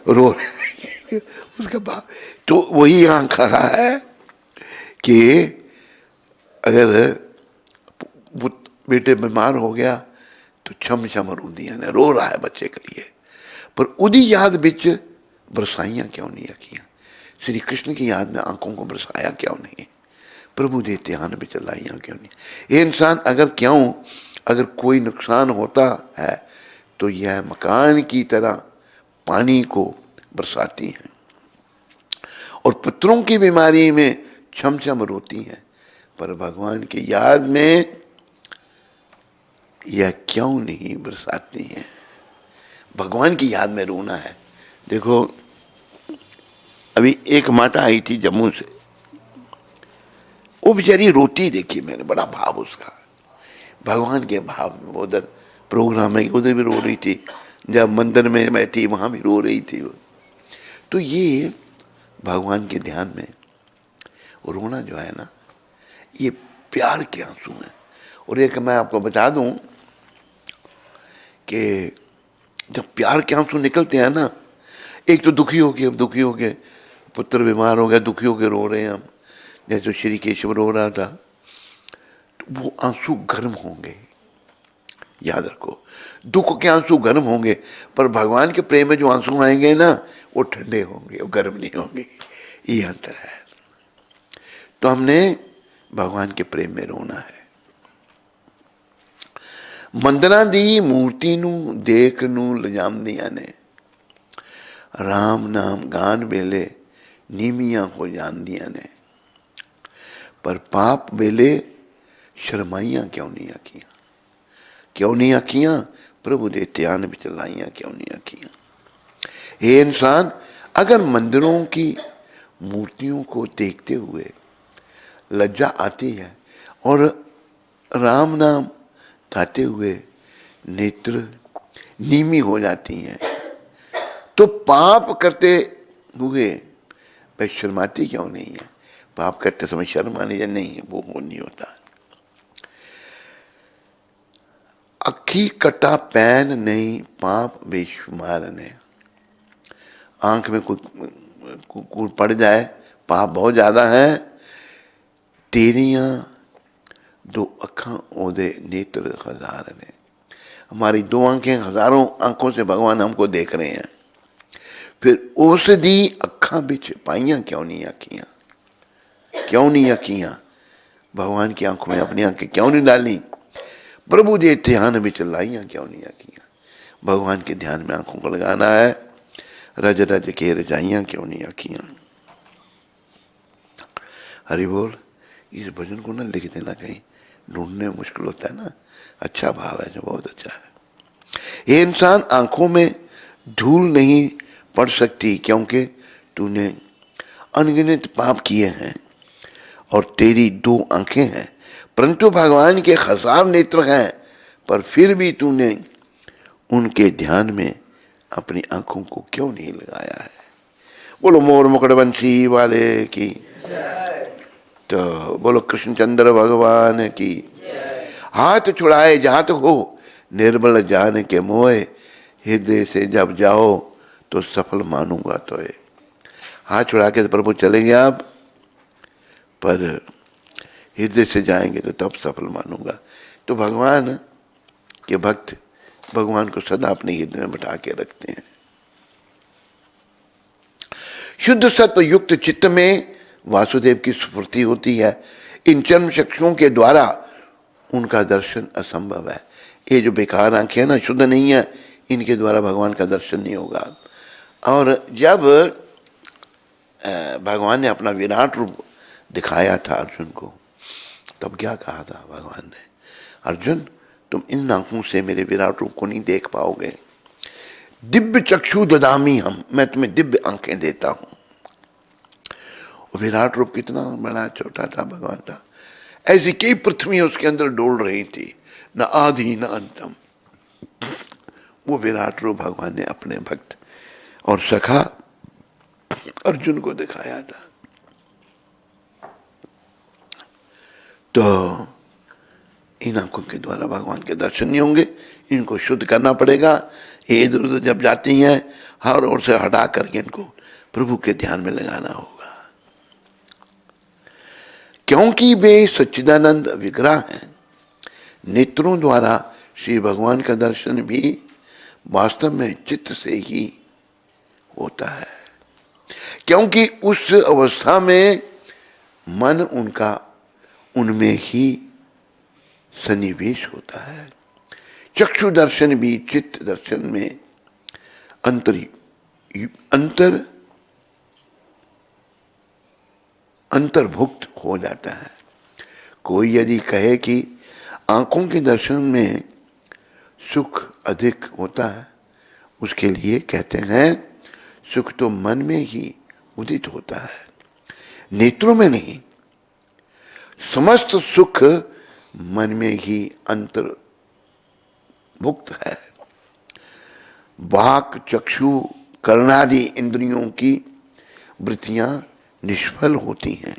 रो रहा है उसका बाप। तो वही यहाँ कहा है कि अगर बेटे बीमार हो गया तो छम छम रोंदियां ने, रो रहा है बच्चे के लिए, पर उदी याद बिच बरसाइयां क्यों नहीं अखियां। श्री कृष्ण की याद में आंखों को बरसाया क्यों नहीं, प्रभु दे ध्यान बिच लाइयां क्यों नहीं। ये इंसान अगर कोई नुकसान होता है तो यह मकान की तरह पानी को बरसाती हैं और पुत्रों की बीमारी में छम छम रोती हैं, पर भगवान की याद में यह क्यों नहीं बरसाती हैं। भगवान की याद में रोना है। देखो, अभी एक माता आई थी जम्मू से, वो बेचारी रोती देखी मैंने, बड़ा भाव उसका, भगवान के भाव में। उधर प्रोग्राम में उधर भी रो रही थी, जब मंदिर में बैठी वहां भी रो रही थी। तो ये भगवान के ध्यान में रोना जो है ना, ये प्यार के आंसू हैं। और एक मैं आपको बता दूं कि जब प्यार के आंसू निकलते हैं ना, एक तो दुखी होके पुत्र बीमार हो गया, दुखी होके रो रहे हैं हम, जैसे श्री केशव रो रहा था, तो वो आंसू गर्म होंगे, याद रखो, दुख के आंसू गर्म होंगे, पर भगवान के प्रेम में जो आंसू आएंगे ना, वो ठंडे होंगे, वो गर्म नहीं होंगे। ये अंतर है। तो हमने भगवान के प्रेम में रोना है। मंदिरां दी मूर्ति नू देख नू लजामदियां ने, राम नाम गान वेले नीमियां हो जांदियां ने। पर पाप वेले शर्माइयां क्यों नहीं आखियां, क्यों नहीं आखियां, प्रभु दे ध्यान विच लाइयां क्यों नहीं आखियां। हे इंसान, अगर मंदिरों की मूर्तियों को देखते हुए लज्जा आती है और राम नाम गाते हुए नेत्र नीमी हो जाती हैं, तो पाप करते हुए वह शर्माती क्यों नहीं है। पाप करते समय शर्म आनी या नहीं, वो नहीं होता। अखी कटा पैन नहीं पाप बेशुमार ने, आंख में कोई पड़ जाए, पाप बहुत ज्यादा है, तेरिया दो अखा ओदे नेत्र हजार ने। हमारी दो आंखें हजारों आंखों से भगवान हमको देख रहे हैं, फिर उस दी अखा बिच पाइयां क्यों नहीं आखियां, क्यों नहीं आखियां। भगवान की आंखों में अपनी आंखें क्यों नहीं डाली, प्रभु दे ध्यान बिच लाइयां क्यों नहीं आखियां। भगवान के ध्यान में आंखों को लगाना है, रज रज के रजाइयां क्यों नहीं आखियां। हरि बोल। इस भजन को ना लिख देना, कहीं ढूंढने में मुश्किल होता है ना, अच्छा भाव है जो, बहुत अच्छा है। ये इंसान, आंखों में धूल नहीं पड़ सकती क्योंकि तूने अनगिनत पाप किए हैं और तेरी दो आंखें हैं, परंतु भगवान के हजार नेत्र हैं, पर फिर भी तूने उनके ध्यान में अपनी आंखों को क्यों नहीं लगाया है। बोलो मोर मुकुट बंसी वाले की, तो बोलो कृष्णचंद्र भगवान की। हाथ छुड़ाए जात हो निर्बल जान के मोए, हृदय से जब जाओ तो सफल मानूंगा तो ये। हाथ छुड़ा के तो प्रभु चले गए आप, पर हृदय से जाएंगे तो तब सफल मानूंगा। तो भगवान के भक्त भगवान को सदा अपने हृदय में बैठा के रखते हैं। शुद्ध सत्व युक्त चित्त में वासुदेव की स्फूर्ति होती है। इन चर्म चक्षुओं के द्वारा उनका दर्शन असंभव है। ये जो बेकार आंखें हैं ना, शुद्ध नहीं है, इनके द्वारा भगवान का दर्शन नहीं होगा। और जब भगवान ने अपना विराट रूप दिखाया था अर्जुन को, तब क्या कहा था भगवान ने, अर्जुन तुम इन आंखों से मेरे विराट रूप को नहीं देख पाओगे, दिव्य चक्षु ददामी हम, मैं तुम्हें दिव्य आंखें देता हूं। विराट रूप कितना बड़ा छोटा था भगवान था, ऐसी कई पृथ्वी उसके अंदर डोल रही थी, न आदि न अंतम। वो विराट रूप भगवान ने अपने भक्त और सखा अर्जुन को दिखाया था। तो इन आंखों के द्वारा भगवान के दर्शन नहीं होंगे, इनको शुद्ध करना पड़ेगा। ये इधर उधर जब जाती हैं, हर ओर से हटा करके इनको प्रभु के ध्यान में लगाना होगा, क्योंकि वे सच्चिदानंद विग्रह हैं। नेत्रों द्वारा श्री भगवान का दर्शन भी वास्तव में चित्त से ही होता है, क्योंकि उस अवस्था में मन उनका उनमें ही सन्निवेश होता है। चक्षु दर्शन भी चित्त दर्शन में अंतर्भुक्त हो जाता है। कोई यदि कहे कि आंखों के दर्शन में सुख अधिक होता है, उसके लिए कहते हैं सुख तो मन में ही उदित होता है, नेत्रों में नहीं। समस्त सुख मन में ही अंतर्भुक्त है। वाक चक्षु कर्णादि इंद्रियों की वृत्तियां निष्फल होती हैं।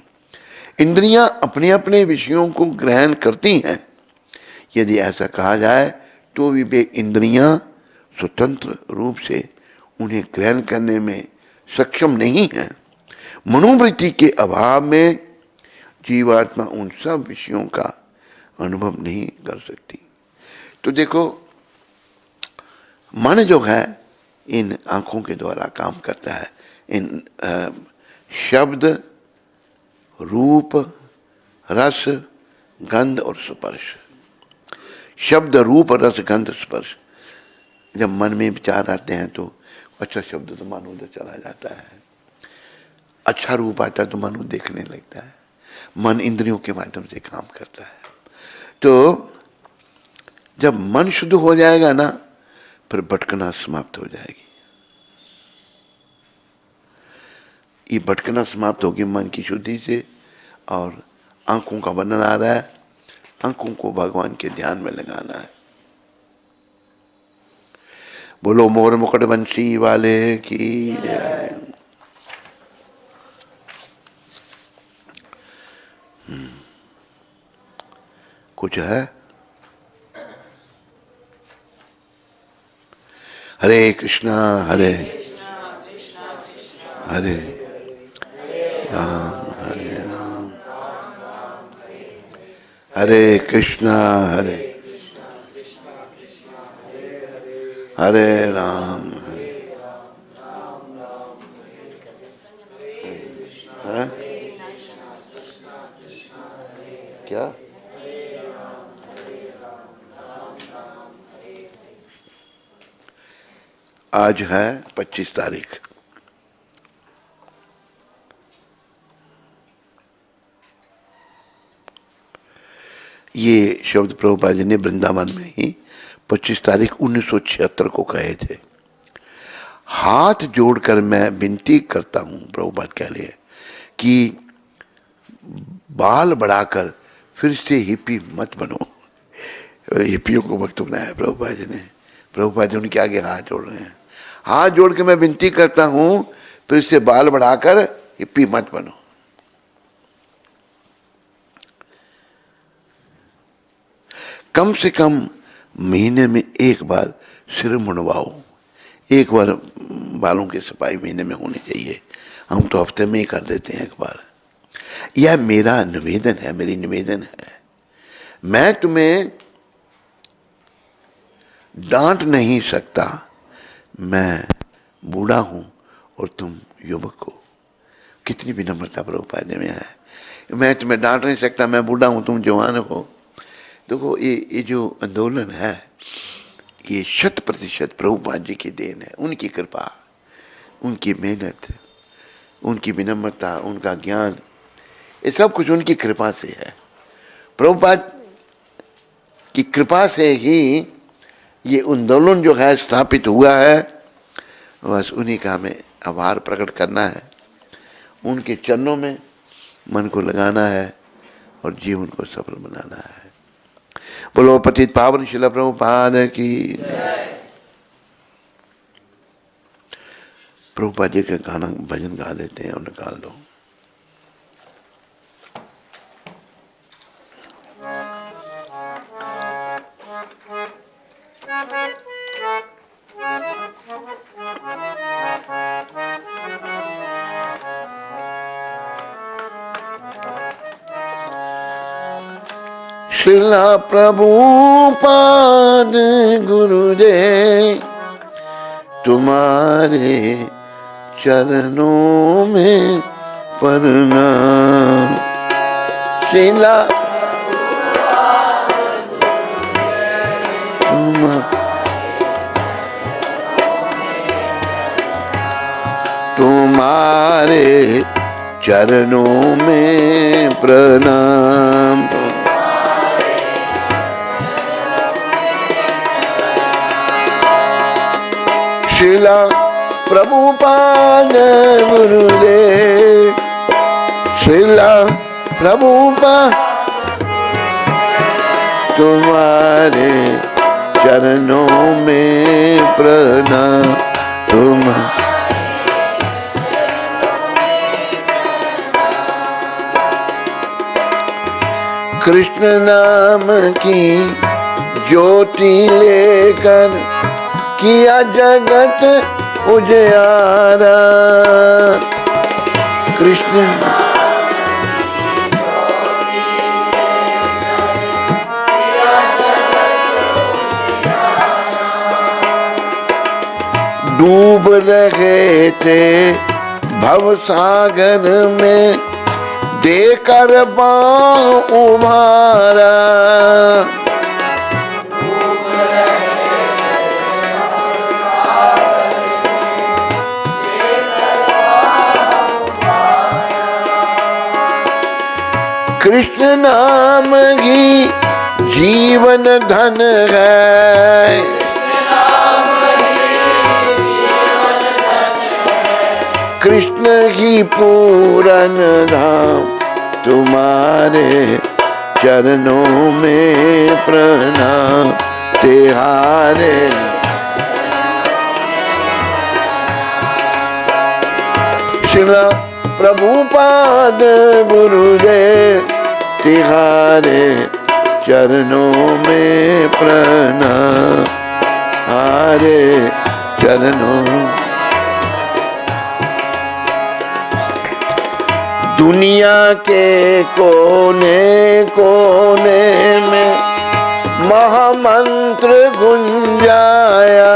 इंद्रियां अपने अपने विषयों को ग्रहण करती हैं। यदि ऐसा कहा जाए तो भी वे इंद्रियां स्वतंत्र रूप से उन्हें ग्रहण करने में सक्षम नहीं है। मनोवृत्ति के अभाव में जीवात्मा उन सब विषयों का अनुभव नहीं कर सकती। तो देखो, मन जो है इन आंखों के द्वारा काम करता है। इन शब्द, रूप, रस, गंध और स्पर्श। शब्द, रूप, रस, गंध, स्पर्श। जब मन में विचार आते हैं तो अच्छा शब्द तो मन उधर चला जाता है, अच्छा रूप आता है तो मन देखने लगता है, मन इंद्रियों के माध्यम से काम करता है। तो जब मन शुद्ध हो जाएगा ना, फिर भटकना समाप्त हो जाएगी। ये भटकना समाप्त होगी मन की शुद्धि से। और आंखों का वर्णन आ रहा है, आंखों को भगवान के ध्यान में लगाना है। बोलो मोर मुकुट बंसी वाले की जय। कुछ है? हरे कृष्णा हरे हरे राम हरे राम, हरे कृष्णा हरे हरे राम है? क्या? आज है 25 तारीख। ये शब्द प्रभुपाद जी ने वृंदावन में ही 25 तारीख 1976 को कहे थे। हाथ जोड़कर मैं विनती करता हूं, प्रभुपाद कह रहे हैं कि बाल बढ़ाकर फिर से हिप्पी मत बनो। हिप्पियों को वक्त बनाया प्रभुपाद जी ने। प्रभुपाद जी उनके आगे हाथ जोड़ रहे हैं, हाथ जोड़ के मैं विनती करता हूं फिर से बाल बढ़ाकर हिप्पी मत बनो। कम से कम महीने में एक बार सिर मुंडवाओ, एक बार बालों की सफाई महीने में होनी चाहिए। हम तो हफ्ते में ही कर देते हैं एक बार। यह मेरा निवेदन है, मेरी निवेदन है। मैं तुम्हें डांट नहीं सकता, मैं बूढ़ा हूं और तुम युवक हो। कितनी विनम्रता प्रभुपाद में है। मैं तुम्हें डांट नहीं सकता, मैं बूढ़ा हूं तुम जवान हो। देखो ये जो आंदोलन है ये 100% प्रभुपाद जी की देन है, उनकी कृपा, उनकी मेहनत, उनकी विनम्रता, उनका ज्ञान, ये सब कुछ उनकी कृपा से है। प्रभुपाद की कृपा से ही ये आंदोलन जो है स्थापित हुआ है। बस उन्हीं का हमें आभार प्रकट करना है, उनके चरणों में मन को लगाना है और जीवन को सफल बनाना है। बोलो पतित पावन शिला प्रभुपाद की। प्रभुपाद जी के गाना भजन गा देते हैं और निकाल दो। शिला प्रभुपाद गुरुदेव तुम्हारे चरणों में प्रणाम। शिला तुम्हारे चरणों में प्रणाम। शिला प्रभुपाद गुरुदेव, शिला प्रभुपाद तुम्हारे चरणों में प्रणाम। तुम कृष्ण नाम की ज्योति लेकर किया जगत उजियारा। कृष्ण डूब रहे थे भव सागर में, देकर बाँह उभारा। कृष्ण नाम ही जीवन धन है, कृष्ण ही पूरन धाम, तुम्हारे चरणों में प्रणाम, तिहारे श्रीला प्रभुपाद गुरुदेव, तिहारे चरणों में प्रणाम, हारे चरणों। दुनिया के कोने कोने में महामंत्र गुंजाया,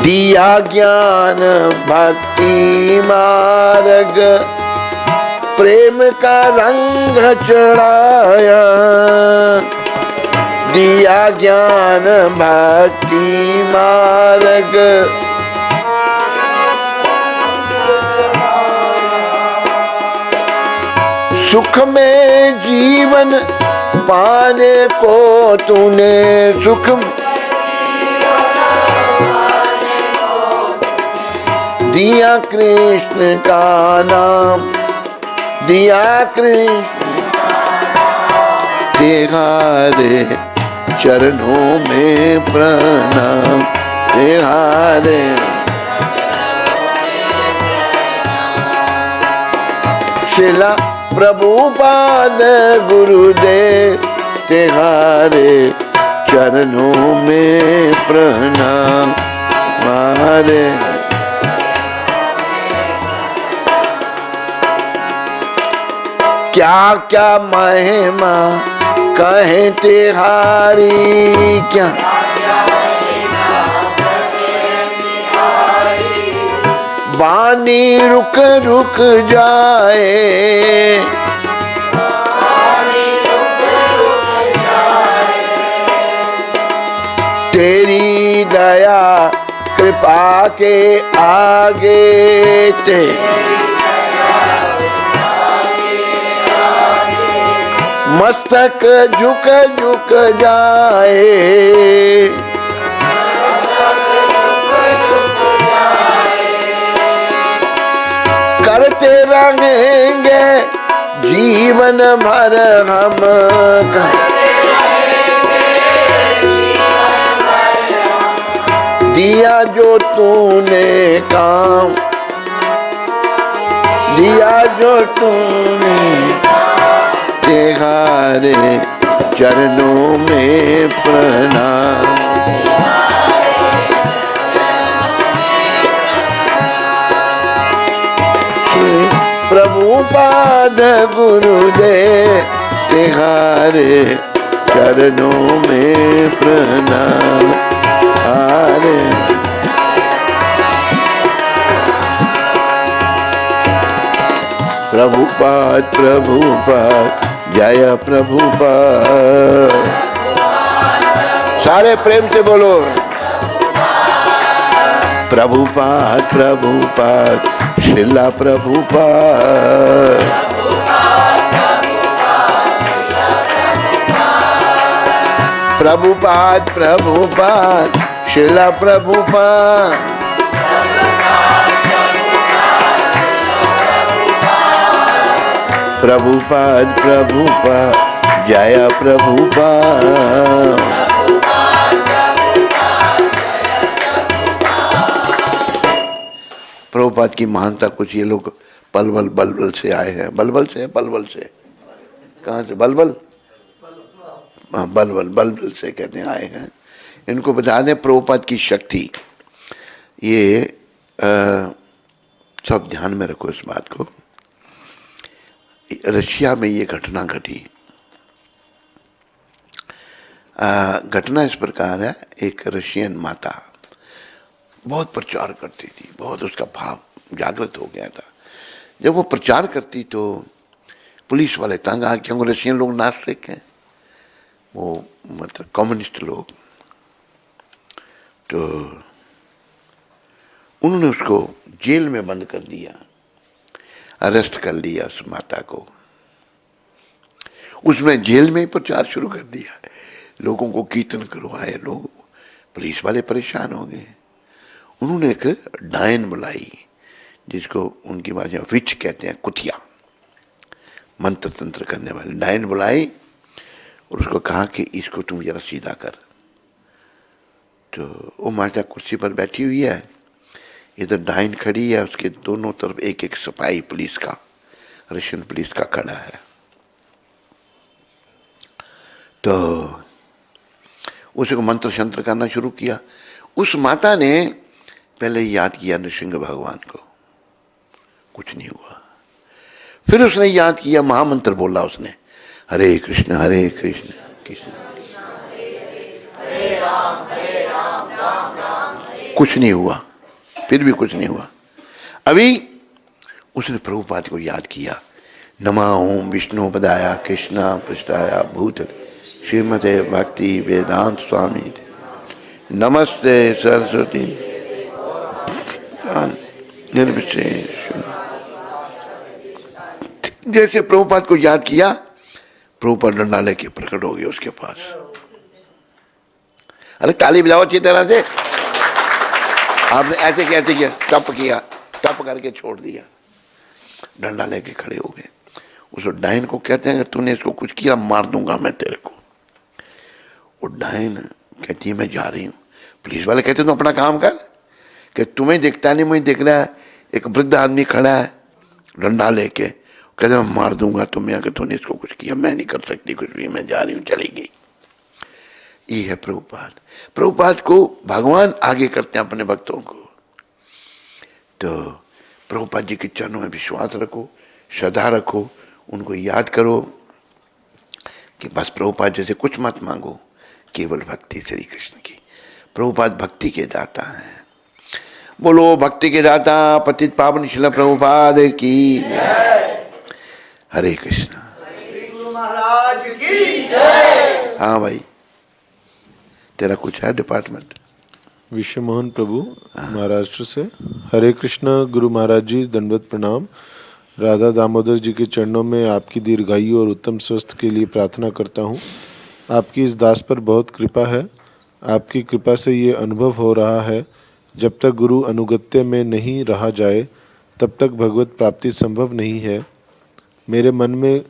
दिया ज्ञान भक्ति मार्ग, प्रेम का रंग चढ़ाया, दिया ज्ञान भक्ति मार्ग, सुख में जीवन पाने को तूने, सुख दिया कृष्ण का नाम, दिया कृष्ण, तेहारे चरणों में प्रणाम, तेहारे शिला प्रभुपाद गुरुदेव, तेहारे चरणों में प्रणाम, मारे क्या क्या महिमा कहे तिहारी, क्या वाणी रुक रुक जाए, तेरी दया कृपा के आगे, मस्तक झुक झुक जाए, करते रहेंगे जीवन भर हम, दिया जो तूने काम, दिया जो तूने, तेहारे चरणों में प्रणाम, प्रभुपाद गुरुदेव, तेहारे चरणों में प्रणाम, हारे प्रभुपाद प्रभुपाद, जय प्रभुपाद, सारे प्रेम से बोलो, प्रभुपाद प्रभुपाद, श्रीला प्रभुपाद, प्रभुपाद प्रभुपाद, श्रीला प्रभुपाद, प्रभुपाद प्रभुपाद, जय प्रभुपाद। प्रभुपाद की महानता कुछ ये लोग पलवल बलबल से आए हैं, बलबल से, पलवल से, कहाँ से? बलबल, बलबल बलबल से कहते हैं आए हैं। इनको बता दें प्रभुपाद की शक्ति, ये सब ध्यान में रखो इस बात को। रशिया में ये घटना घटी। घटना इस प्रकार है, एक रशियन माता बहुत प्रचार करती थी, बहुत उसका भाव जागृत हो गया था। जब वो प्रचार करती तो पुलिस वाले तंग आ, क्योंकि रशियन लोग नास्तिक हैं, वो मतलब कम्युनिस्ट लोग, तो उन्होंने उसको जेल में बंद कर दिया, अरेस्ट कर लिया उस माता को। उसमें जेल में ही प्रचार शुरू कर दिया, लोगों को कीर्तन करवाए, लोग पुलिस वाले परेशान हो गए। उन्होंने एक डायन बुलाई, जिसको उनकी भाषा विच कहते हैं, कुतिया, मंत्र तंत्र करने वाले डायन बुलाई, और उसको कहा कि इसको तुम जरा सीधा कर। तो वो माता कुर्सी पर बैठी हुई है, इधर डायन खड़ी है, उसके दोनों तरफ एक एक सिपाही पुलिस का, रशियन पुलिस का खड़ा है। तो उसको मंत्र शंत्र करना शुरू किया। उस माता ने पहले याद किया नृसिंह भगवान को, कुछ नहीं हुआ। फिर उसने याद किया, महामंत्र बोला उसने, हरे कृष्ण कृष्ण कुछ नहीं हुआ, फिर भी कुछ नहीं हुआ। अभी उसने प्रभुपाद को याद किया, नमा ओम विष्णु पदाया कृष्णा पृष्ठाया भूत श्रीमते भक्ति वेदांत स्वामी नमस्ते सरस्वती निर्विशेष। जैसे प्रभुपाद को याद किया, प्रभुपाद डंडा लेके प्रकट हो गया उसके पास। अरे ताली बजाओ अच्छी तरह से। आपने ऐसे किया, टप किया, टप करके छोड़ दिया, डंडा लेके खड़े हो गए। उस डायन को कहते हैं, अगर तूने इसको कुछ किया मार दूंगा मैं तेरे को। वो डायन कहती है मैं जा रही हूँ। पुलिस वाले कहते तू अपना काम कर, कि तुम्हें दिखता नहीं, मुझे दिख रहा है, एक वृद्ध आदमी खड़ा है डंडा लेके, कहते मैं मार दूंगा तुम्हें अगर तूने इसको कुछ किया। मैं नहीं कर सकती कुछ भी, मैं जा रही हूँ, चली गई। ये है प्रभुपाद। प्रभुपाद को भगवान आगे करते हैं अपने भक्तों को। तो प्रभुपाद जी के चरणों में विश्वास रखो, श्रद्धा रखो, उनको याद करो कि बस प्रभुपाद जैसे कुछ मत मांगो, केवल भक्ति श्री कृष्ण की। प्रभुपाद भक्ति के दाता हैं। बोलो भक्ति के दाता पतित पावन श्रील प्रभुपाद की। हरे कृष्णा। गुरु महाराज की जय। हाँ भाई, तेरा कुछ है डिपार्टमेंट? विश्व मोहन प्रभु महाराष्ट्र से। हरे कृष्ण गुरु महाराज जी, दंडवत प्रणाम। राधा दामोदर जी के चरणों में आपकी दीर्घायु और उत्तम स्वस्थ के लिए प्रार्थना करता हूँ। आपकी इस दास पर बहुत कृपा है। आपकी कृपा से ये अनुभव हो रहा है, जब तक गुरु अनुगत्य में नहीं रहा जाए तब तक भगवत प्राप्ति संभव नहीं है। मेरे मन में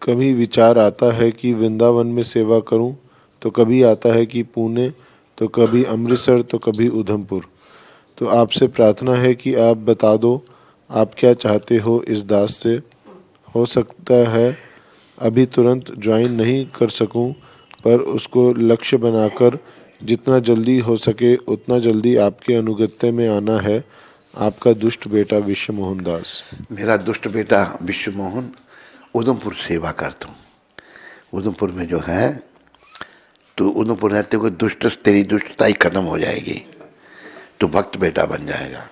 कभी विचार आता है कि वृंदावन में सेवा करूं, तो कभी आता है कि पुणे, तो कभी अमृतसर, तो कभी उधमपुर। तो आपसे प्रार्थना है कि आप बता दो आप क्या चाहते हो इस दास से। हो सकता है अभी तुरंत ज्वाइन नहीं कर सकूं, पर उसको लक्ष्य बनाकर जितना जल्दी हो सके उतना जल्दी आपके अनुगत्य में आना है। आपका दुष्ट बेटा विश्व मोहन दास। मेरा दुष्ट बेटा विश्व मोहन उधमपुर सेवा करता हूँ। उधमपुर में जो है, तो उधमपुर रहते हुए तेरी दुष्टता ही खत्म हो जाएगी, तो भक्त बेटा बन जाएगा।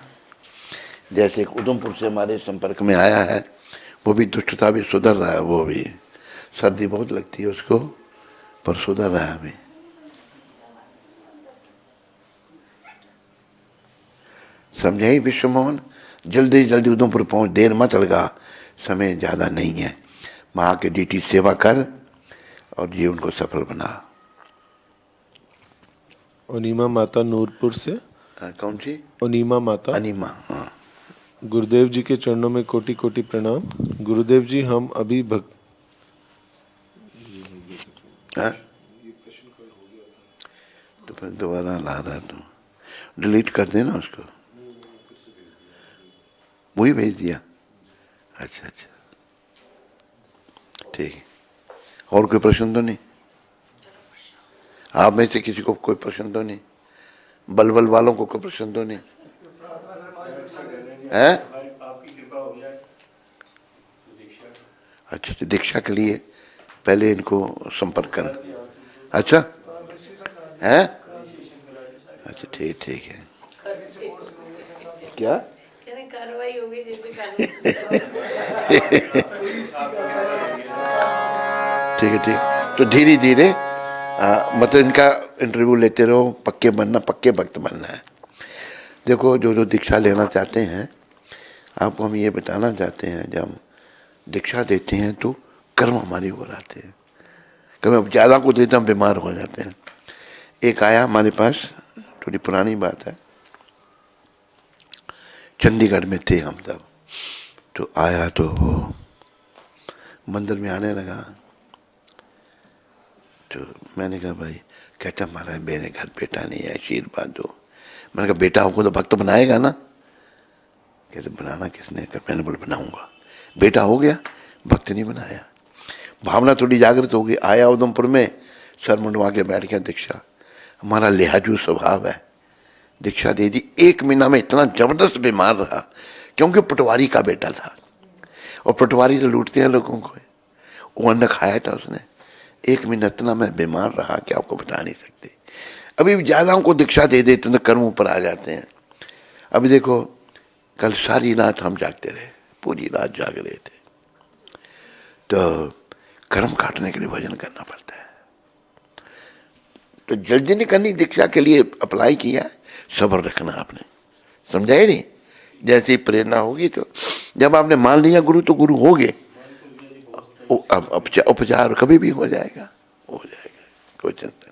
जैसे एक उधमपुर से हमारे संपर्क में आया है, वो भी दुष्टता भी सुधर रहा है। वो भी सर्दी बहुत लगती है उसको, पर सुधर रहा है अभी। समझे विश्व मोहन? जल्दी जल्दी उधमपुर पहुंच, देर मत लगा, समय ज़्यादा नहीं है। वहाँ के ड्यूटी सेवा कर और जीवन को सफल बना। अनीमा माता नूरपुर से। कौन सी? अनीमा माता। अनीमा, हाँ। गुरुदेव जी के चरणों में कोटि कोटि प्रणाम। गुरुदेव जी, हम अभी तो फिर दोबारा ला रहा तो डिलीट कर देना उसको। वही भेज दिया? अच्छा अच्छा, ठीक है। और कोई प्रश्न तो नहीं? आप में से किसी को कोई प्रश्न तो नहीं? बलबल वालों को कोई प्रश्न तो नहीं है? अच्छा, तो दीक्षा के लिए पहले इनको संपर्क करना। अच्छा है? अच्छा, ठीक ठीक है। क्या कार्रवाई होगी जैसे ठीक है, ठीक। तो धीरे धीरे मतलब इनका इंटरव्यू लेते रहो, पक्के बनना, पक्के भक्त बनना है। देखो जो जो दीक्षा लेना चाहते हैं, आपको हम ये बताना चाहते हैं, जब हम दीक्षा देते हैं तो कर्म हमारे ओर आते हैं। कभी अब ज़्यादा को देते हम बीमार हो जाते हैं। एक आया हमारे पास, थोड़ी पुरानी बात है, चंडीगढ़ में थे हम तब, तो आया तो वो मंदिर में आने लगा। तो मैंने कहा भाई, कहता महाराज मेरे घर बेटा नहीं है, आशीर्वाद दो। मैंने कहा बेटा होगा तो भक्त बनाएगा ना? कहते बनाना किसने? मैंने बोल बनाऊंगा। बेटा हो गया, भक्त नहीं बनाया। भावना थोड़ी जागृत हो गई। आया उधमपुर में, सर मुंडवा के बैठ गया दीक्षा। हमारा लिहाजू स्वभाव है, दीक्षा दे दी। 1 महीना में इतना जबरदस्त बीमार रहा, क्योंकि पटवारी का बेटा था, और पटवारी तो लूटते हैं लोगों को। वो अन्न खाया था उसने। 1 महीना इतना मैं बीमार रहा कि आपको बता नहीं सकते। अभी ज़्यादा को दीक्षा दे देते तो कर्म ऊपर आ जाते हैं। अभी देखो, कल सारी रात हम जागते रहे, पूरी रात जाग रहे थे। तो कर्म काटने के लिए भजन करना पड़ता है। तो जल्दी नहीं करनी, दीक्षा के लिए अप्लाई किया है, सब्र रखना आपने, समझा ही नहीं? जैसी प्रेरणा होगी, तो जब आपने मान लिया गुरु, तो गुरु हो गए। अब उपचार कभी भी हो जाएगा, हो जाएगा, कोई चिंता।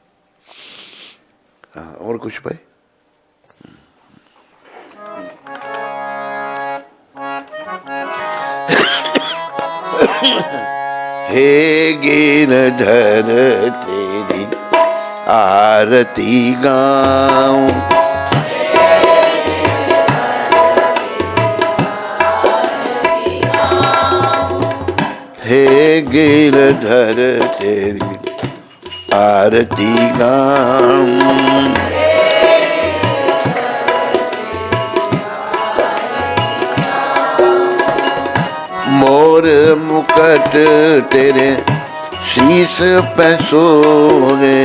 हाँ, और कुछ भाई? हे गिरधर तेरी आरती गाऊं, हे गिरधर तेरी आरती गाऊं, मोर मुकुट तेरे शीश पे सोरे,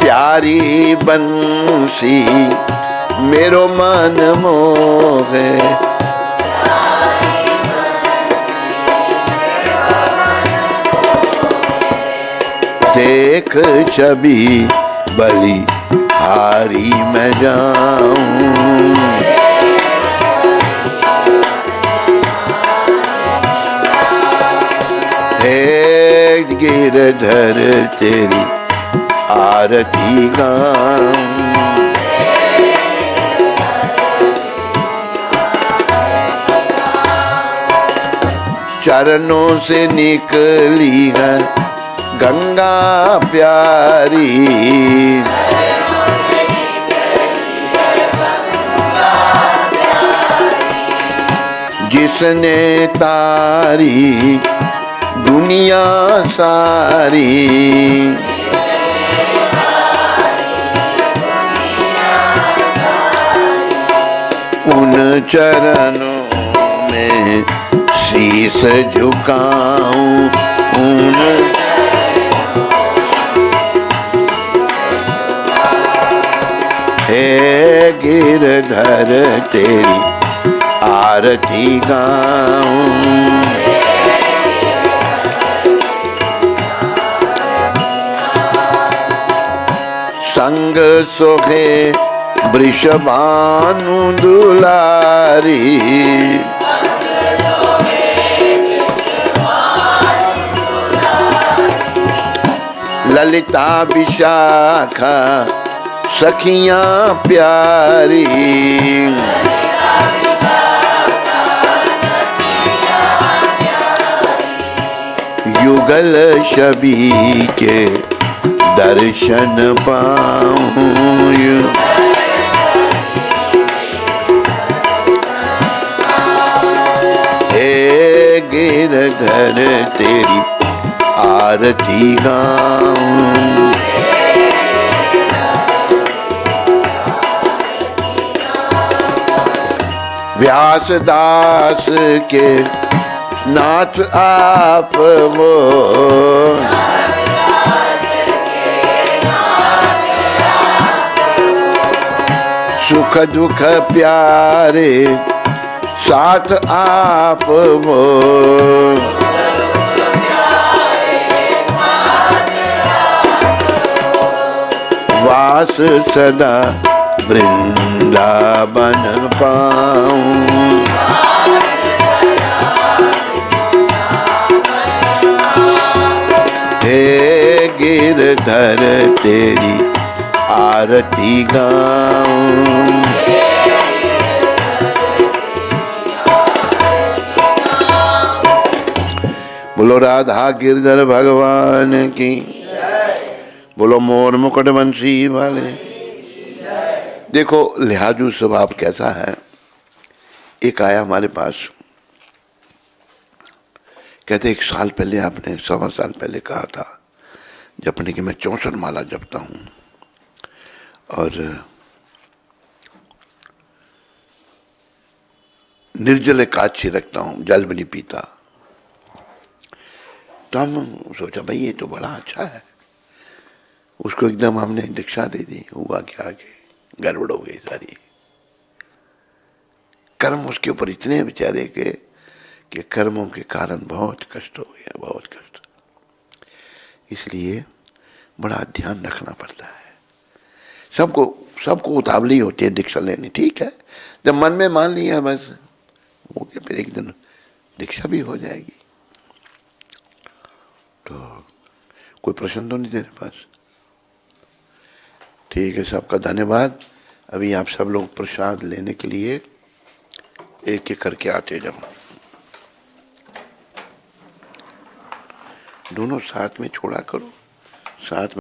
प्यारी बंसी मेरो मन मोहे, देख छवि बलि हारी मैं जाऊं, हे गिरधर तेरी आरती गाऊं, चरणों से निकली है गंगा प्यारी, जिसने तारी दुनिया सारी, उन चरणों में शीश झुकाऊं, उन हे गिरधर तेरी आरती गाऊं, संग सोहे वृषभानु दुलारी, ललिता विशाखा सखियां प्यारी, युगल छवि के दर्शन पाऊं, हे गिरधर तेरी आरती गाऊं, व्यासदास के नाथ आप हो, सुख दुख प्यारे साथ आप हो। वास सदा वृंदावन पाऊं। हे गिरधर तेरी आरती गाऊं। बोलो राधा गिरधर भगवान की, बोलो मोर मुकुट बंसी वाले। देखो लिहाजू स्वभाव कैसा है। एक आया हमारे पास, कहते 1 साल पहले आपने 1.25 साल पहले कहा था जपने की, मैं 64 माला जपता हूं और निर्जल एकादशी रखता हूं, जल भी नहीं पीता। तो हम सोचा भाई ये तो बड़ा अच्छा है। उसको एकदम हमने दीक्षा दे दी। हुआ क्या कि गड़बड़ हो गई सारी। कर्म उसके ऊपर इतने बेचारे के कि कर्मों के कारण बहुत कष्ट हो गया, बहुत कष्ट। इसलिए बड़ा ध्यान रखना पड़ता है। सबको उतावली होती है दीक्षा लेनी, ठीक है। जब मन में मान लिया बस हो गया, फिर एक दिन दीक्षा भी हो जाएगी। तो कोई प्रश्न तो नहीं तेरे पास? ठीक है, सबका धन्यवाद। अभी आप सब लोग प्रसाद लेने के लिए एक एक करके आते जाओ। दोनों साथ में छोड़ा करो, साथ में।